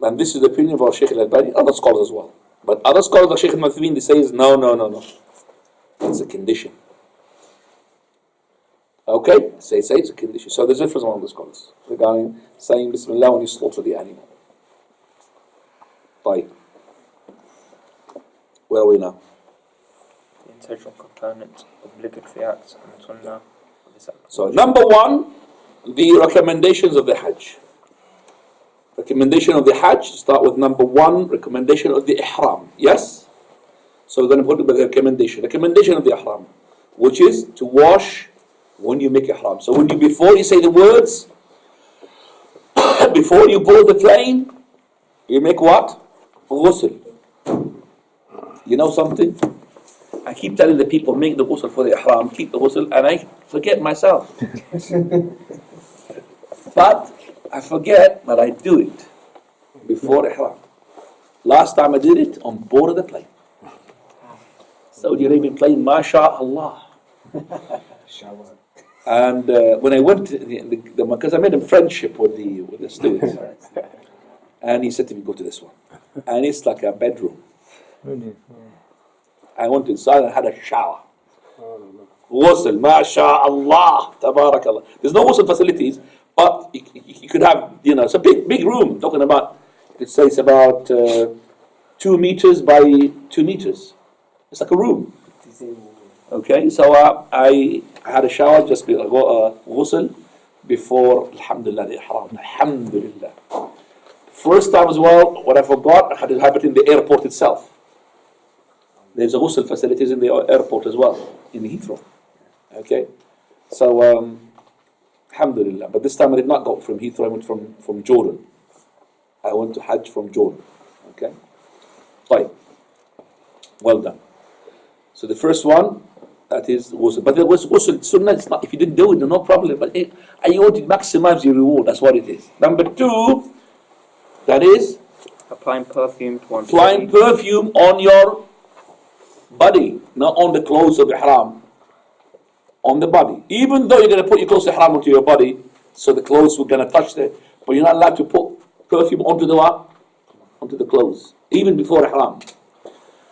And this is the opinion of our Sheikh al-Albani, other scholars as well. But other scholars like Sheikh al-Mu'thamin, they say, no. It's a condition. Okay? Say it's a condition. So there's a difference among the scholars regarding saying Bismillah when you slaughter the animal. Right. Where are we now? The integral component, obligatory acts, and sunnah of this act. So number one, the recommendations of the Hajj. Recommendation of the Hajj, start with number one, recommendation of the Ihram. Yes? So we're going to put the recommendation. Recommendation of the Ihram, which is to wash when you make Ihram. So before you say the words, before you board the plane, you make what? Ghusl. You know something? I keep telling the people, make the ghusl for the Ihram, keep the ghusl, and I forget myself. But I forget, but I do it before Ihram. Last time I did it on board of the plane. Saudi Arabian plane, MashaAllah. And when I went, because I made a friendship with the stewards, and he said to me, go to this one. And it's like a bedroom. Really? I went inside and had a shower. Ghusl, MashaAllah, Tabarakallah. There's no ghusl facilities, but you could have, it's a big room. I'm talking about, you could say it's about 2 meters by 2 meters. It's like a room. Okay, so I had a shower, just ghusl before, alhamdulillah, the ihram. Alhamdulillah. First time as well, what I forgot, I had to have it in the airport itself. There's a ghusl facilities in the airport as well, in Heathrow. Okay, so alhamdulillah. But this time I did not go from Heathrow, I went from Jordan. I went to Hajj from Jordan. Okay, right. Well done. So the first one, that is ghusl. But there was ghusl sunnah, it's not, if you didn't do it, no problem. But you want to maximize your reward, that's what it is. Number two, that is Applying perfume to one's applying body. perfume on your body, not on the clothes of ihram. On the body. Even though you're going to put your clothes of ihram onto your body, so the clothes were going to touch there, but you're not allowed to put perfume onto the what? Onto the clothes, even before ihram.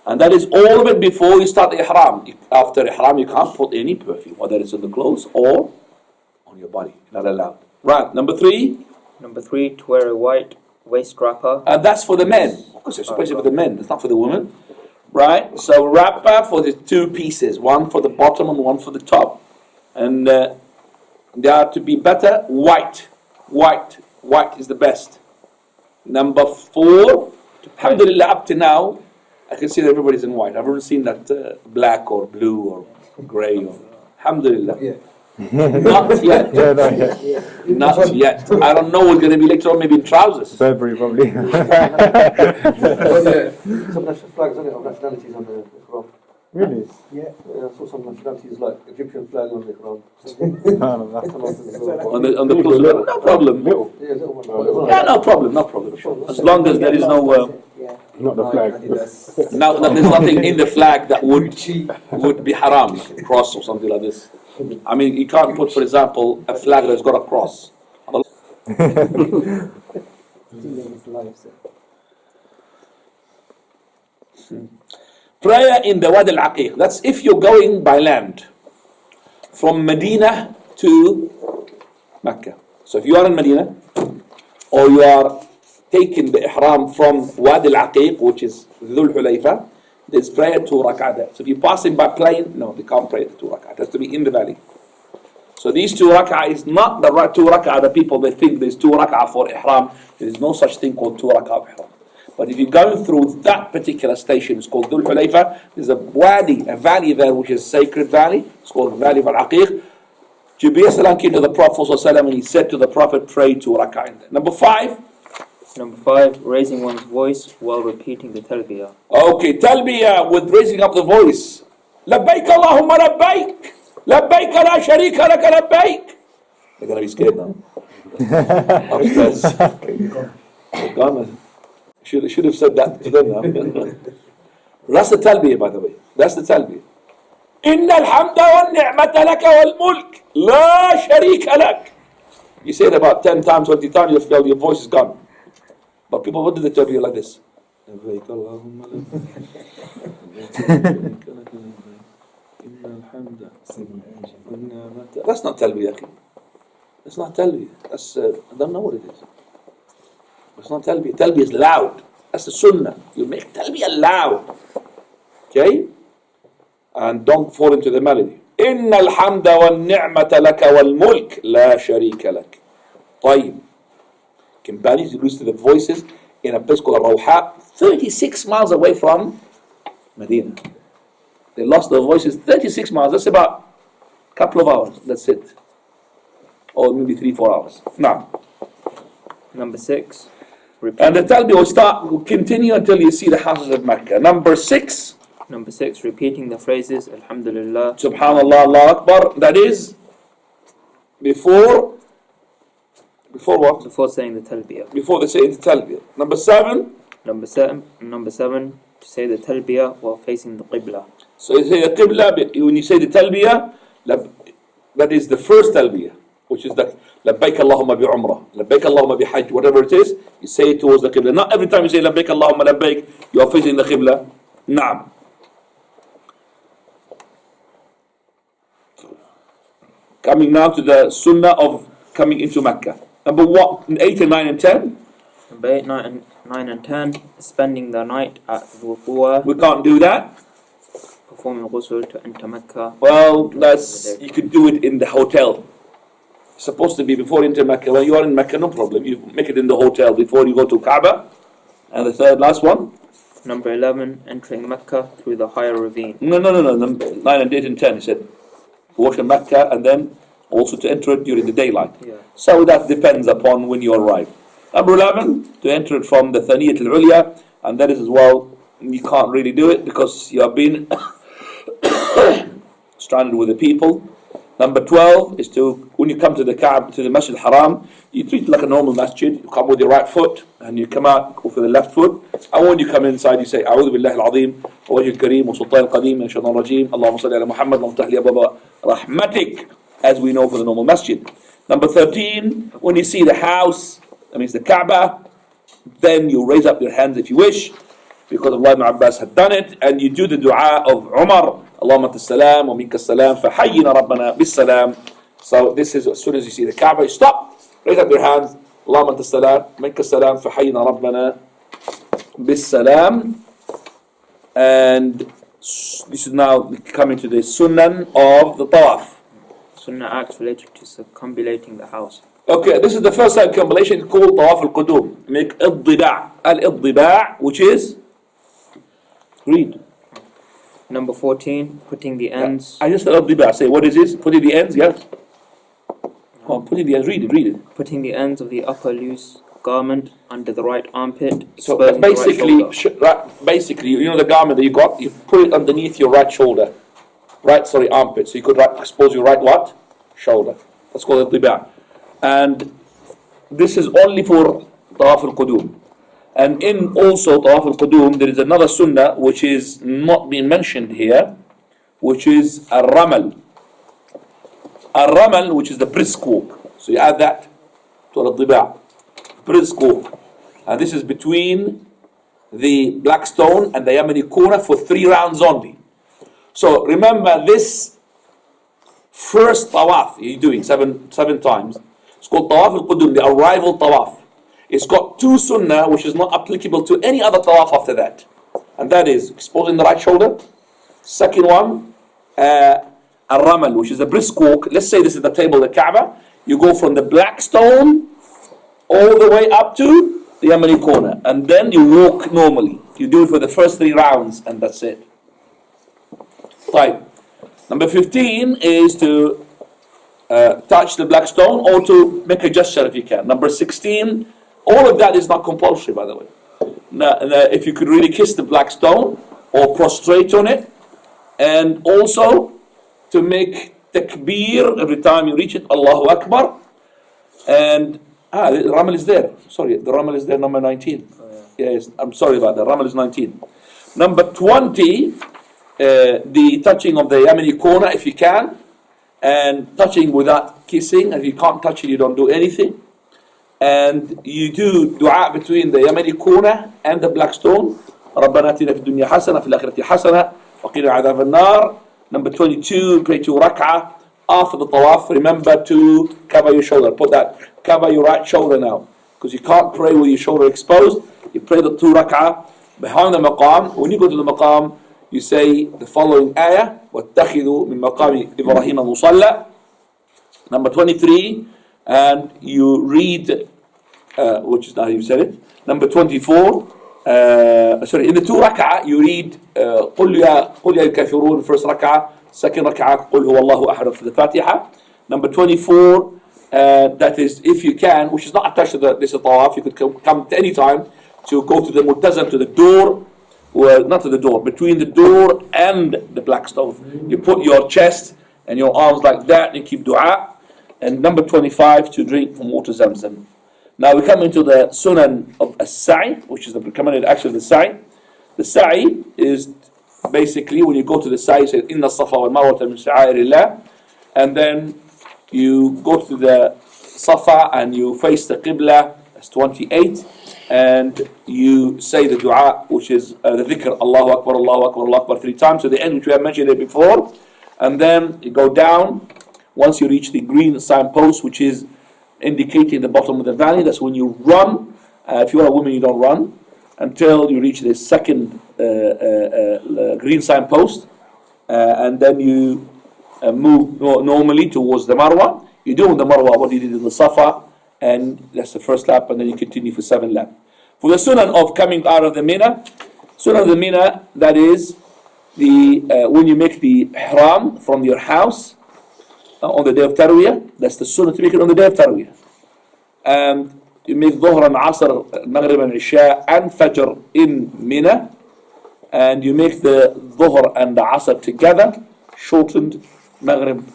And that is all of it before you start the ihram. After ihram, you can't put any perfume, whether it's on the clothes or on your body. Not allowed. Right, number three. Number three, to wear a white waist wrapper. And that's for the men. Of course, especially for the men. It's not for the women. Right? So wrapper for the 2 pieces. One for the bottom and one for the top. And they are to be better white. White is the best. Number 4. Alhamdulillah, up to now, I can see that everybody's in white. I haven't seen that black or blue or grey. Alhamdulillah. Yeah. Not yet. Yeah, not yet. Not yet. I don't know what's going to be later on, maybe in trousers. Burberry, probably. Well, yeah. Some national flags, isn't it, of nationalities on the Quran? Really? Yeah, I saw some nationalities like Egyptian flag on the Quran. On the clothes. No problem. Little. Yeah, little one. Yeah, no problem. As long as there is no... Not the flag. Now, there's nothing in the flag that would be haram, cross or something like this. I mean, you can't put, for example, a flag that's got a cross. Prayer in the Wadi al-Aqiq. That's if you're going by land from Medina to Mecca. So if you are in Medina or you are taking the ihram from Wadi al-Aqiq, which is Dhul Hulayfa, there's prayer 2 rak'ah. So if you're passing by plane, no, they can't pray the 2 rak'ah. It has to be in the valley. So these 2 rak'ah is not the 2 rak'ah. The people, they think there's 2 rak'ah for ihram. There is no such thing called 2 rak'ah of ihram. But if you're going through that particular station, it's called Dhul Hulayfa. There's a wadi, a valley there, which is a sacred valley. It's called the Valley of Al-Aqiq. Jibreel salam came to the Prophet ﷺ and he said to the Prophet, pray 2 rak'ah in there. Number 5. Number 5, raising one's voice while repeating the talbiyah. Okay, talbiyah with raising up the voice. Labbaik Allahumma labbaik. Labbaik la sharika laka labbaik. They're going to be scared now. Upstairs. Gone. Should have said that to them now. That's the talbiyah, by the way. That's the talbiyah. إن الحمد والنعمة لك والملك لا شريك لك. You say it about 10 times, 20 times, you feel your voice is gone. But people, what do they tell you like this? That's not talbiyah. That's not talbiyah. That's I don't know what it is. It's not talbiyah. Talbiyah is loud. That's the sunnah. You make talbiyah loud. Okay? And don't fall into the melody. إن الحمد والنعمة لك والملك لا شريك لك. طيب. Companions, you listen to the voices in a place called Rawha, 36 miles away from Medina. They lost their voices 36 miles. That's about a couple of hours. That's it. Or maybe 3-4 hours. Now. Number 6. And the talbiyah will continue until you see the houses of Mecca. Number 6. Number 6. Repeating the phrases Alhamdulillah, Subhanallah, Allah Akbar. That is before what? before saying the talbiyah. Before they say the talbiyah. Number 7. Number 7. To say the talbiyah while facing the qibla. So you say the qibla, when you say the talbiyah, that is the first talbiyah, which is the labbaik Allahumma bi umrah, labbaik Allahumma bi hajj, whatever it is, you say it towards the qibla. Not every time you say labbaik Allahumma labbaik, you are facing the qibla. Naam. Coming now to the sunnah of coming into Mecca. Number 8 and 9 and 10. Number 8, 9 and 10. Spending the night at Wuqua. We can't do that. Performing ghusl to enter Mecca. Well, you could do it in the hotel. It's supposed to be before you enter Mecca. When you are in Mecca, no problem. You make it in the hotel before you go to Kaaba. And the third, last one. Number 11. Entering Mecca through the higher ravine. No. Number 9 and 8 and 10. He said, walk in Mecca and then also to enter it during the daylight. Yeah. So that depends upon when you arrive. Number 11, to enter it from the Thaniyat al-Ulya, and that is as well, you can't really do it because you have been stranded with the people. Number 12 is to, when you come to the Kaaba, to the Masjid al-Haram, you treat it like a normal masjid. You come with your right foot and you come out with the left foot. And when you come inside, you say, A'udhu billahi al-azim, wa wajh al-kareem, wa sultan al-qadeem, wa shaitan al-rajim, Allahumma salli ala Muhammad, wa ftah li ababa rahmatik, as we know for the normal masjid. Number 13, when you see the house, that means the Kaaba, then you raise up your hands if you wish, because Allah ibn Abbas had done it, and you do the dua of Umar, Allahumma anta salam wa minka salam, fahayyina rabbana bis salam. So this is, as soon as you see the Kaaba, you stop, raise up your hands, Allahumma anta salam, minka salam, fahayyina rabbana bis salam. And this is now coming to the sunnah of the tawaf. Sunnah acts related to circumambulating the house. Okay, this is the first circumambulation called Tawaf al-Qudum. Make al-Diba'. Al-Diba', which is? Read. Number 14, putting the ends. I just said al-Diba'. Say, what is this? Putting the ends, yes? Oh, putting the ends, read it. Putting the ends of the upper loose garment under the right armpit. So exposing the right shoulder. basically, you know the garment that you got, you put it underneath your right shoulder. Armpit. So you could expose your right what? Shoulder. That's called al-Diba'. And this is only for Tawaf al-Qudum. And in also Tawaf al-Qudum, there is another sunnah which is not being mentioned here, which is al-Ramal. Al-Ramal, which is the brisk walk. So you add that to al-Diba'. Brisk walk. And this is between the black stone and the Yamani corner for 3 rounds only. So remember this first tawaf you're doing seven times. It's called Tawaf al-Qudum, the arrival tawaf. It's got 2 sunnah which is not applicable to any other tawaf after that. And that is exposing the right shoulder. Second one, al-Ramal, which is a brisk walk. Let's say this is the table of the Kaaba. You go from the black stone all the way up to the Yamani corner. And then you walk normally. You do it for the first 3 rounds and that's it. Right. Number 15 is to touch the black stone or to make a gesture if you can. Number 16, all of that is not compulsory, by the way. Now, if you could really kiss the black stone or prostrate on it, and also to make takbir every time you reach it, Allahu Akbar. And the Ramal is there. Sorry, the Ramal is there, number 19. Yes, I'm sorry about that. Ramal is 19. Number 20, the touching of the Yemeni corner if you can, and touching without kissing. If you can't touch it, you don't do anything. And you do dua between the Yemeni corner and the black stone. ربنا آتنا في الدنيا حسنة في الآخرة حسنة وقنا عذاب النار. Number 22, pray 2 rak'ah. After the tawaf, remember to cover your shoulder. Cover your right shoulder now. Because you can't pray with your shoulder exposed. You pray the 2 rak'ah behind the maqam. When you go to the maqam, you say the following ayah. وَاتَّخِذُوا مِن مَقَامِ إِبْرَاهِيمَ مُصَلَّى. Number 23, and you read, which is now you said it. Number 24, in the 2 rak'ah, you read قُلْ يَا الْكَافِرُونَ first rak'ah, second rak'ah قُلْ هُوَ اللَّهُ أَحَدٌ for the Fatiha. Number 24, that is if you can, which is not attached to this tawaf, you could come at any time to go to the multazam, to the door, or not to the door, between the door and the black stone. You put your chest and your arms like that and you keep dua. And number 25, to drink from water Zamzam. Now we come into the sunan of as-sa'i, which is the recommended action of the sa'i. The sa'i is basically when you go to the sa'i, you say inna safa wal marwa min sha'airillah, and then you go to the safa and you face the qibla. That's 28, and you say the dua, which is the dhikr, Allahu Akbar, Allahu Akbar, Allahu Akbar 3 times to the end, which we have mentioned it before. And then you go down. Once you reach the green signpost, which is indicating the bottom of the valley, that's when you run. If you are a woman, you don't run until you reach the second green signpost, and then you move normally towards the Marwa. You do on the Marwa what you did in the Safa, and that's the first lap, and then you continue for 7 laps. For the sunan of coming out of the Mina, sunan of the Mina, that is the when you make the ihram from your house on the day of Tarwiyah, that's the sunnah to make it on the day of Tarwiyah. And you make Dhuhr and Asr, Maghrib and Isha and Fajr in Mina, and you make the Dhuhr and the Asr together, shortened, Maghrib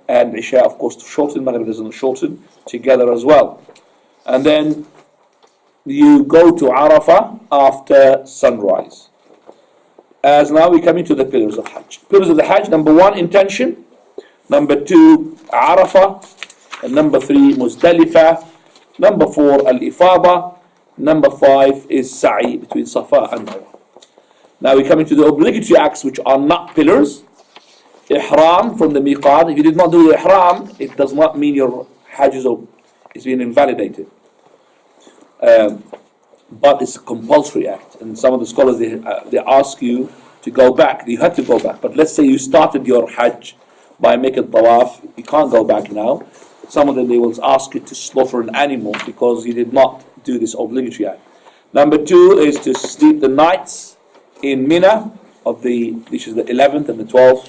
and Isha, of course, shortened, Maghrib isn't shortened, together as well. And then you go to Arafah after sunrise. As now we come into the pillars of Hajj. Pillars of the Hajj, number 1, intention. Number 2, Arafah. And number 3, Muzdalifah. Number 4, Al-Ifada. Number 5 is Sa'i between Safa and Marwa. Now we come into the obligatory acts which are not pillars. Ihram from the miqat. If you did not do the ihram, it does not mean your Hajj is being invalidated. But it's a compulsory act. And some of the scholars, they ask you to go back. You have to go back. But let's say you started your Hajj by making tawaf, you can't go back now. Some of them, they will ask you to slaughter an animal because you did not do this obligatory act. Number 2 is to sleep the nights in Mina, which is the 11th and the 12th,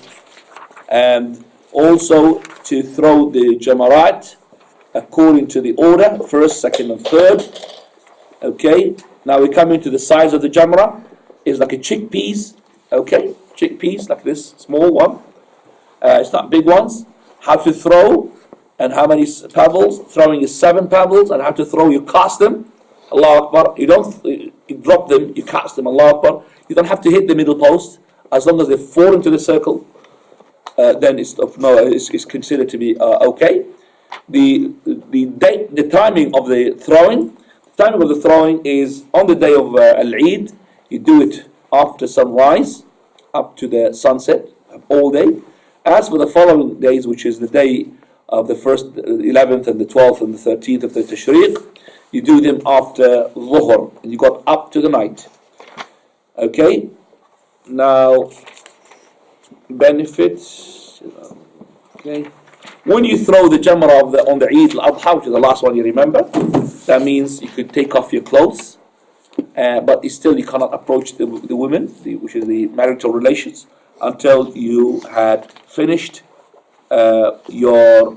and also to throw the jamarat according to the order, 1st, 2nd, and 3rd. Okay, now we come into the size of the jamra. It's like a chickpeas, okay, chickpeas like this, small one. It's not big ones. How to throw and how many pebbles. Throwing is 7 pebbles, and how to throw, you cast them. Allahu Akbar. You don't you drop them, you cast them. Allahu Akbar. You don't have to hit the middle post. As long as they fall into the circle, then it's considered to be okay. The timing of the throwing. Timing of the throwing is on the day of Al-Eid. You do it after sunrise up to the sunset, all day. As for the following days, which is the day of the 1st, 11th, and the 12th, and the 13th of the Tashriq, you do them after Dhuhr, and you got up to the night. Okay? Now, benefits. Okay. When you throw the jamrah on the Eid al-Adha, which is the last one you remember, that means you could take off your clothes, but you cannot approach the women, which is the marital relations, until you had finished your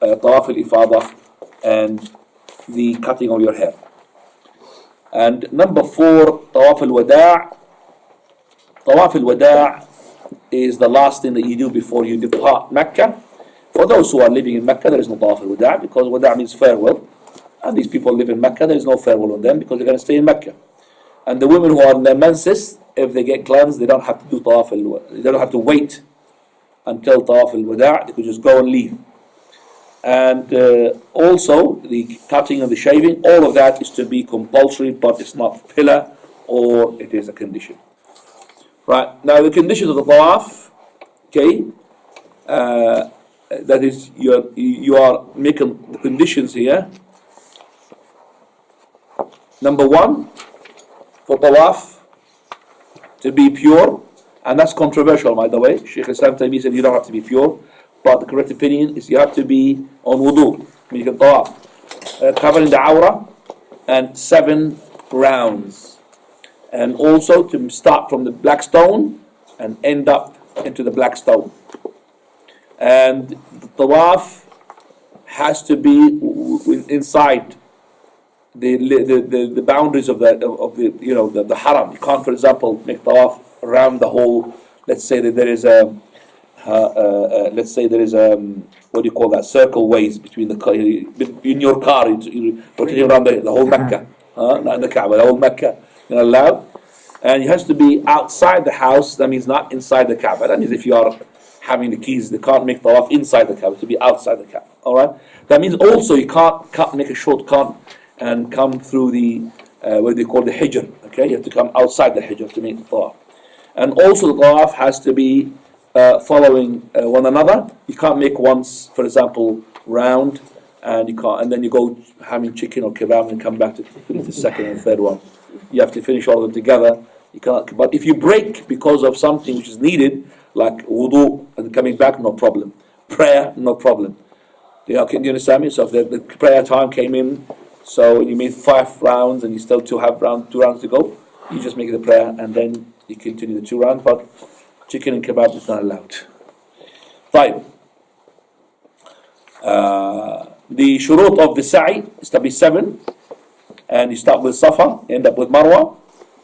tawaf al-ifada and the cutting of your hair. And number 4, tawaf al-wada'. Tawaf al-wada' is the last thing that you do before you depart Mecca. For those who are living in Mecca, there is no Tawaf al-Wada' because Wada' means farewell. And these people live in Mecca, there is no farewell on them because they're going to stay in Mecca. And the women who are in their menses, if they get cleansed, they don't have to do Tawaf al-Wada'. They don't have to wait until Tawaf al-Wada'. They could just go and leave. And also, the cutting and the shaving, all of that is to be compulsory, but it's not pillar or it is a condition. Right, now the conditions of the Tawaf, okay, that is, you are making the conditions here. Number one, for Tawaf to be pure, and that's controversial, by the way. Sheikh Islam said you don't have to be pure, but the correct opinion is you have to be on wudu, making Tawaf, covering the awrah, and 7 rounds. And also to start from the black stone and end up into the black stone. And the Tawaf has to be inside the boundaries of the haram. You can't, for example, make Tawaf around the whole. Let's say that there is what do you call that, circle ways between the car, in your car, you're rotating around the whole Mecca, not the Kaaba, the whole Mecca. You're not allowed. And it has to be outside the house. That means not inside the Kaaba. That means if you are having the keys, they can't make Tawaf inside the Kaaba, to be outside the Kaaba. Alright? That means also you can't make a shortcut and come through the what they call the Hijr. Okay? You have to come outside the Hijr to make the Tawaf. And also the Tawaf has to be following one another. You can't make once, for example, round, and you can't, and then you go having chicken or kebab and come back to finish the second and third one. You have to finish all of them together. You can't. But if you break because of something which is needed, like wudu and coming back, no problem. Prayer, no problem. Do you understand me? So if the prayer time came in, so you made 5 rounds and you still have 2 rounds to go, you just make the prayer and then you continue the 2 rounds. But chicken and kebab is not allowed. Fine. The shurut of the sa'i is to be 7. And you start with Safa, end up with Marwa,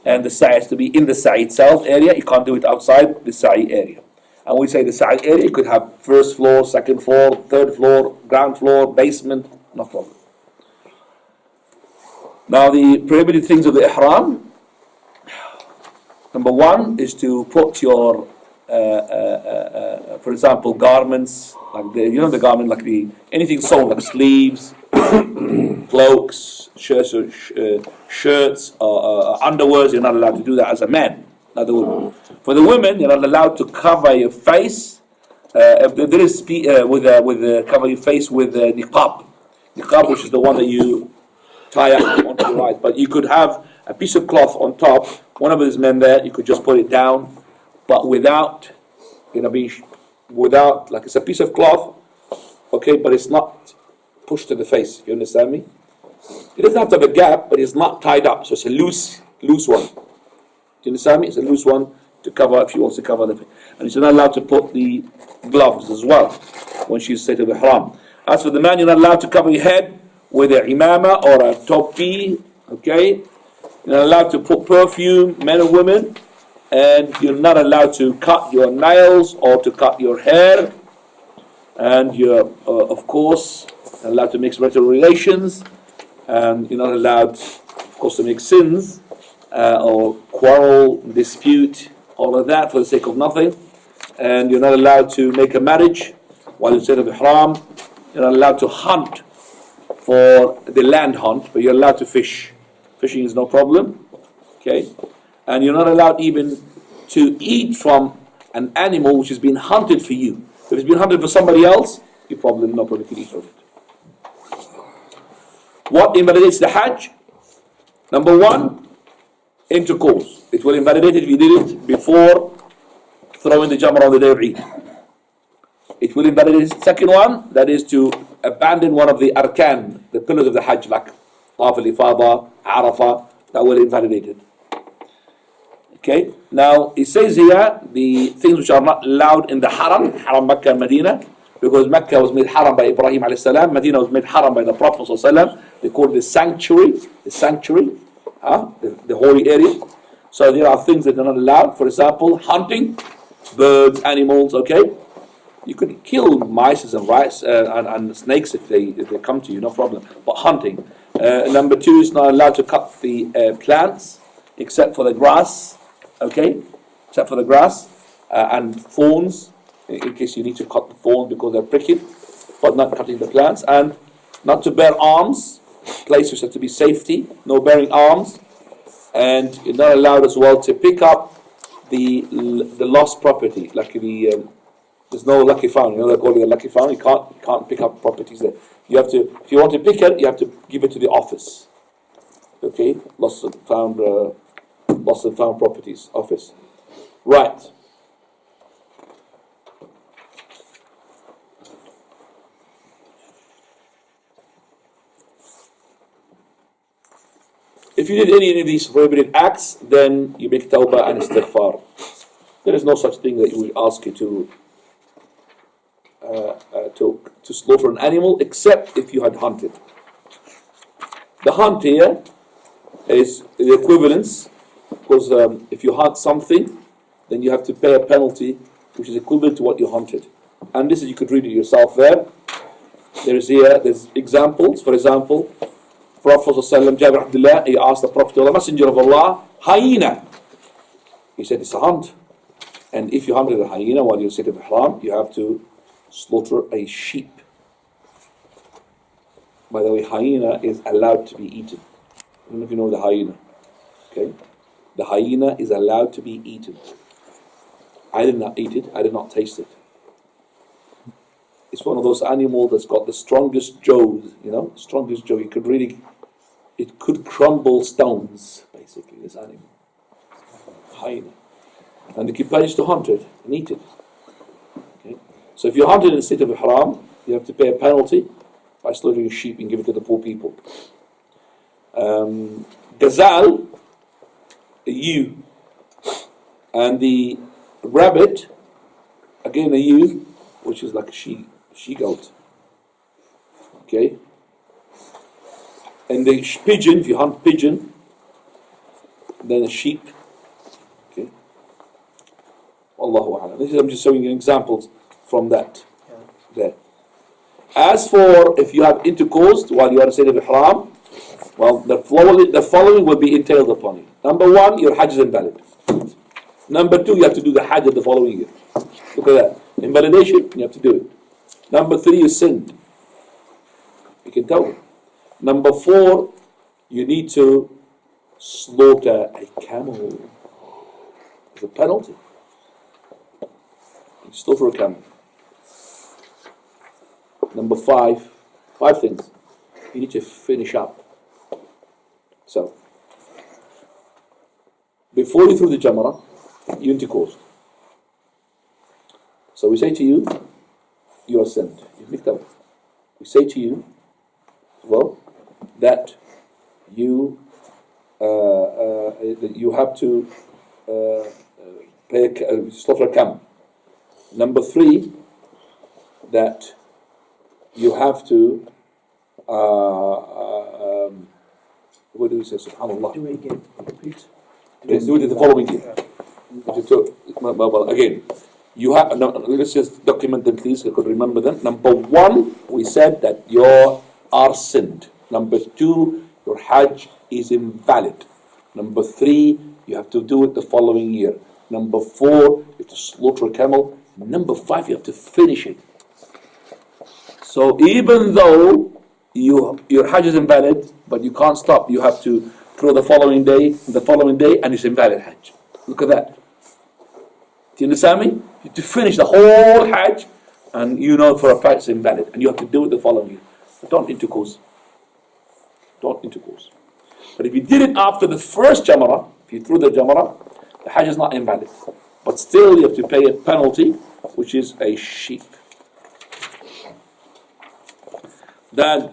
and the sa'i has to be in the sa'i itself area. You can't do it outside the sa'i area. And we say the sa'i area, you could have first floor, second floor, third floor, ground floor, basement, no problem. Now the prohibited things of the ihram. Number 1 is to put your, for example, garments, like the garment, like anything sewn, like sleeves, cloaks, shirts, underwears. You're not allowed to do that as a man, not the woman. For the women, you're not allowed to cover your face. If there is cover your face with niqab, which is the one that you tie up onto your eyes. But you could have a piece of cloth on top. One of these men there, you could just put it down, but without, like it's a piece of cloth, okay, but it's not pushed to the face. You understand me? It doesn't have to have a gap, but it's not tied up, so it's a loose one. Do you understand me? It's a loose one to cover if she wants to cover the face. And she's not allowed to put the gloves as well when she's state of ihram. As for the man, you're not allowed to cover your head with a imama or a topi, okay? You're not allowed to put perfume, men and women, and you're not allowed to cut your nails or to cut your hair, and you're, of course, allowed to mix marital relations, and you're not allowed, of course, to make sins, or quarrel, dispute, all of that for the sake of nothing, and you're not allowed to make a marriage while instead of ihram. You're not allowed to hunt for the land hunt, but you're allowed to fish. Fishing is no problem, okay? And you're not allowed even to eat from an animal which has been hunted for you. If it's been hunted for somebody else, you probably no problem can eat from it. What invalidates the Hajj? Number 1, intercourse. It will invalidate it if you did it before throwing the Jamrah on the day of Eid. It will invalidate the second one, that is to abandon one of the arkan, the pillars of the Hajj, like Tawaf al-Ifada, Arafah, that will invalidate it. Okay, now it says here the things which are not allowed in the Haram Mecca and Medina, because Mecca was made Haram by Ibrahim alayhi salam, Medina was made Haram by the Prophet sallallahu alaihi wasallam. They call it the sanctuary, the holy area. So there are things that are not allowed. For example, hunting. birds, animals, okay? You could kill mice and rats and snakes if they come to you, no problem. But hunting. Number 2 is not allowed to cut the plants except for the grass, okay? Except for the grass and thorns, in case you need to cut the thorns because they're prickly, but not cutting the plants. And not to bear arms, places have to be safety, no bearing arms. And you're not allowed as well to pick up the lost property, like there's no lucky found. You know they call it a lucky found. You can't pick up properties there. You have to, if you want to pick it, you have to give it to the office. Okay, lost and found properties office. Right. If you did any of these prohibited acts, then you make tawbah and istighfar. There is no such thing that we ask you to slaughter an animal, except if you had hunted. The hunt here is the equivalence, because if you hunt something, then you have to pay a penalty, which is equivalent to what you hunted. And this is, you could read it yourself there. There's examples. For example, Prophet ﷺ, Jabir Abdullah, he asked the Prophet, the Messenger of Allah, hyena. He said, it's a hunt. And if you hunted a hyena while you're state of ihram, you have to slaughter a sheep. By the way, hyena is allowed to be eaten. I don't know if you know the hyena. Okay? The hyena is allowed to be eaten. I did not eat it, I did not taste it. It's one of those animals that's got the strongest jaws, strongest jaw. It could crumble stones, basically, this animal. Hyena. And the companions to hunt it and eat it. Okay? So if you hunt it in the state of ihram, you have to pay a penalty by slaughtering a sheep and give it to the poor people. Gazelle, a ewe, and the rabbit, again a ewe, which is like a she-goat. Okay? And the pigeon, if you hunt pigeon, then a sheep. Okay? Allahu A'lam. I'm just showing you examples from that. There. As for if you have intercourse while you are in a state of ihram, well, the following will be entailed upon you. Number 1, your hajj is invalid. Number 2, you have to do the hajj of the following year. Look at that. Invalidation, you have to do it. Number 3, you sinned. You can tell me. Number 4, you need to slaughter a camel. It's a penalty. You slaughter a camel. Number 5 things. You need to finish up. So, before you threw the jamrah, you intercoursed. So we say to you, you are sinned. You've mixed up. We say to you, well, that you have to slaughter a camel. Number 3, that you have to what do we say? Subhanallah. Do it again. Repeat. Let's do it the following year. Well, again, you have. No, let's just document them, please. So you could remember them. Number 1, we said that you are sinned. Number 2, your Hajj is invalid. Number 3, you have to do it the following year. Number 4, you have to slaughter a camel. Number 5, you have to finish it. So even though your Hajj is invalid, but you can't stop, you have to throw the following day, and it's invalid Hajj. Look at that. Do you understand me? You have to finish the whole Hajj, and you know for a fact it's invalid, and you have to do it the following year. But don't intercourse. Don't intercourse. But if you did it after the first Jamrah, if you threw the Jamrah, the Hajj is not invalid. But still you have to pay a penalty, which is a sheep. Then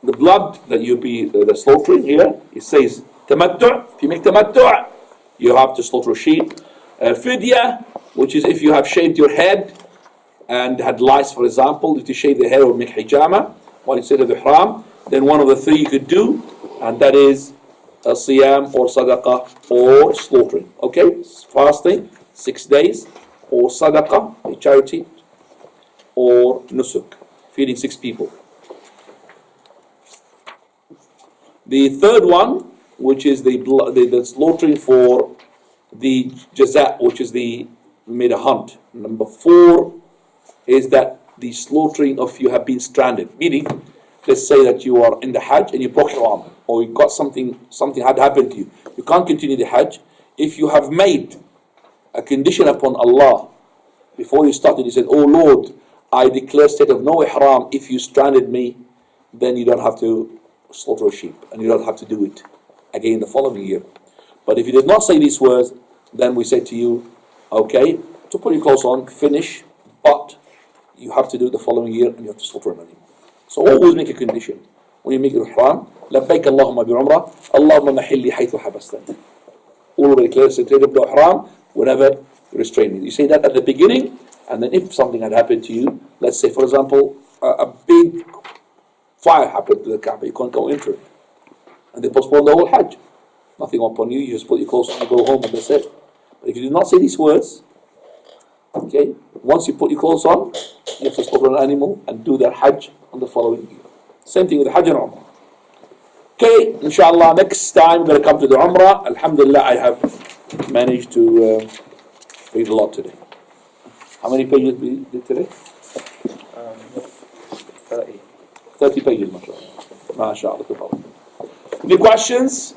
the blood that you'll be the slaughtering here, it says tamattu'. If you make tamattu', you have to slaughter a sheep. Fidya, which is if you have shaved your head and had lice, for example, if you shave the hair or make hijama while instead of the ihram, then one of the 3 you could do, and that is a siyam or sadaqah or slaughtering. Okay, fasting 6 days, or sadaqah, a charity, or nusuk, feeding 6 people. The third one, which is the slaughtering for the jaza, which is the made a hunt. Number 4 is that the slaughtering of you have been stranded. Meaning, let's say that you are in the Hajj and you broke your arm, or you got something had happened to you. You can't continue the Hajj. If you have made a condition upon Allah before you started, you said, "Oh Lord, I declare state of no ihram. If you stranded me, then you don't have to slaughter a sheep, and you don't have to do it again the following year." But if you did not say these words, then we say to you, okay, to put your clothes on, finish, but you have to do it the following year, and you have to slaughter an animal. So always make a condition. When you make your ihram, لبيك اللهم بعمرة اللهم محلي حيث حبستني. Already declare state of no ihram whenever you restrain me. You say that at the beginning, and then if something had happened to you, let's say for example, a big fire happened to the Kaaba, you can't go into it, and they postpone the whole Hajj. Nothing upon you, you just put your clothes on and go home, and that's it. But if you do not say these words, okay, once you put your clothes on, you have to slaughter an animal and do their Hajj on the following year. Same thing with the Hajj and Umrah. Okay, inshallah, next time we're going to come to the Umrah. Alhamdulillah, I have managed to read a lot today. How many pages we did today? 30. 30 pages, mashallah. MashaAllah. Any questions?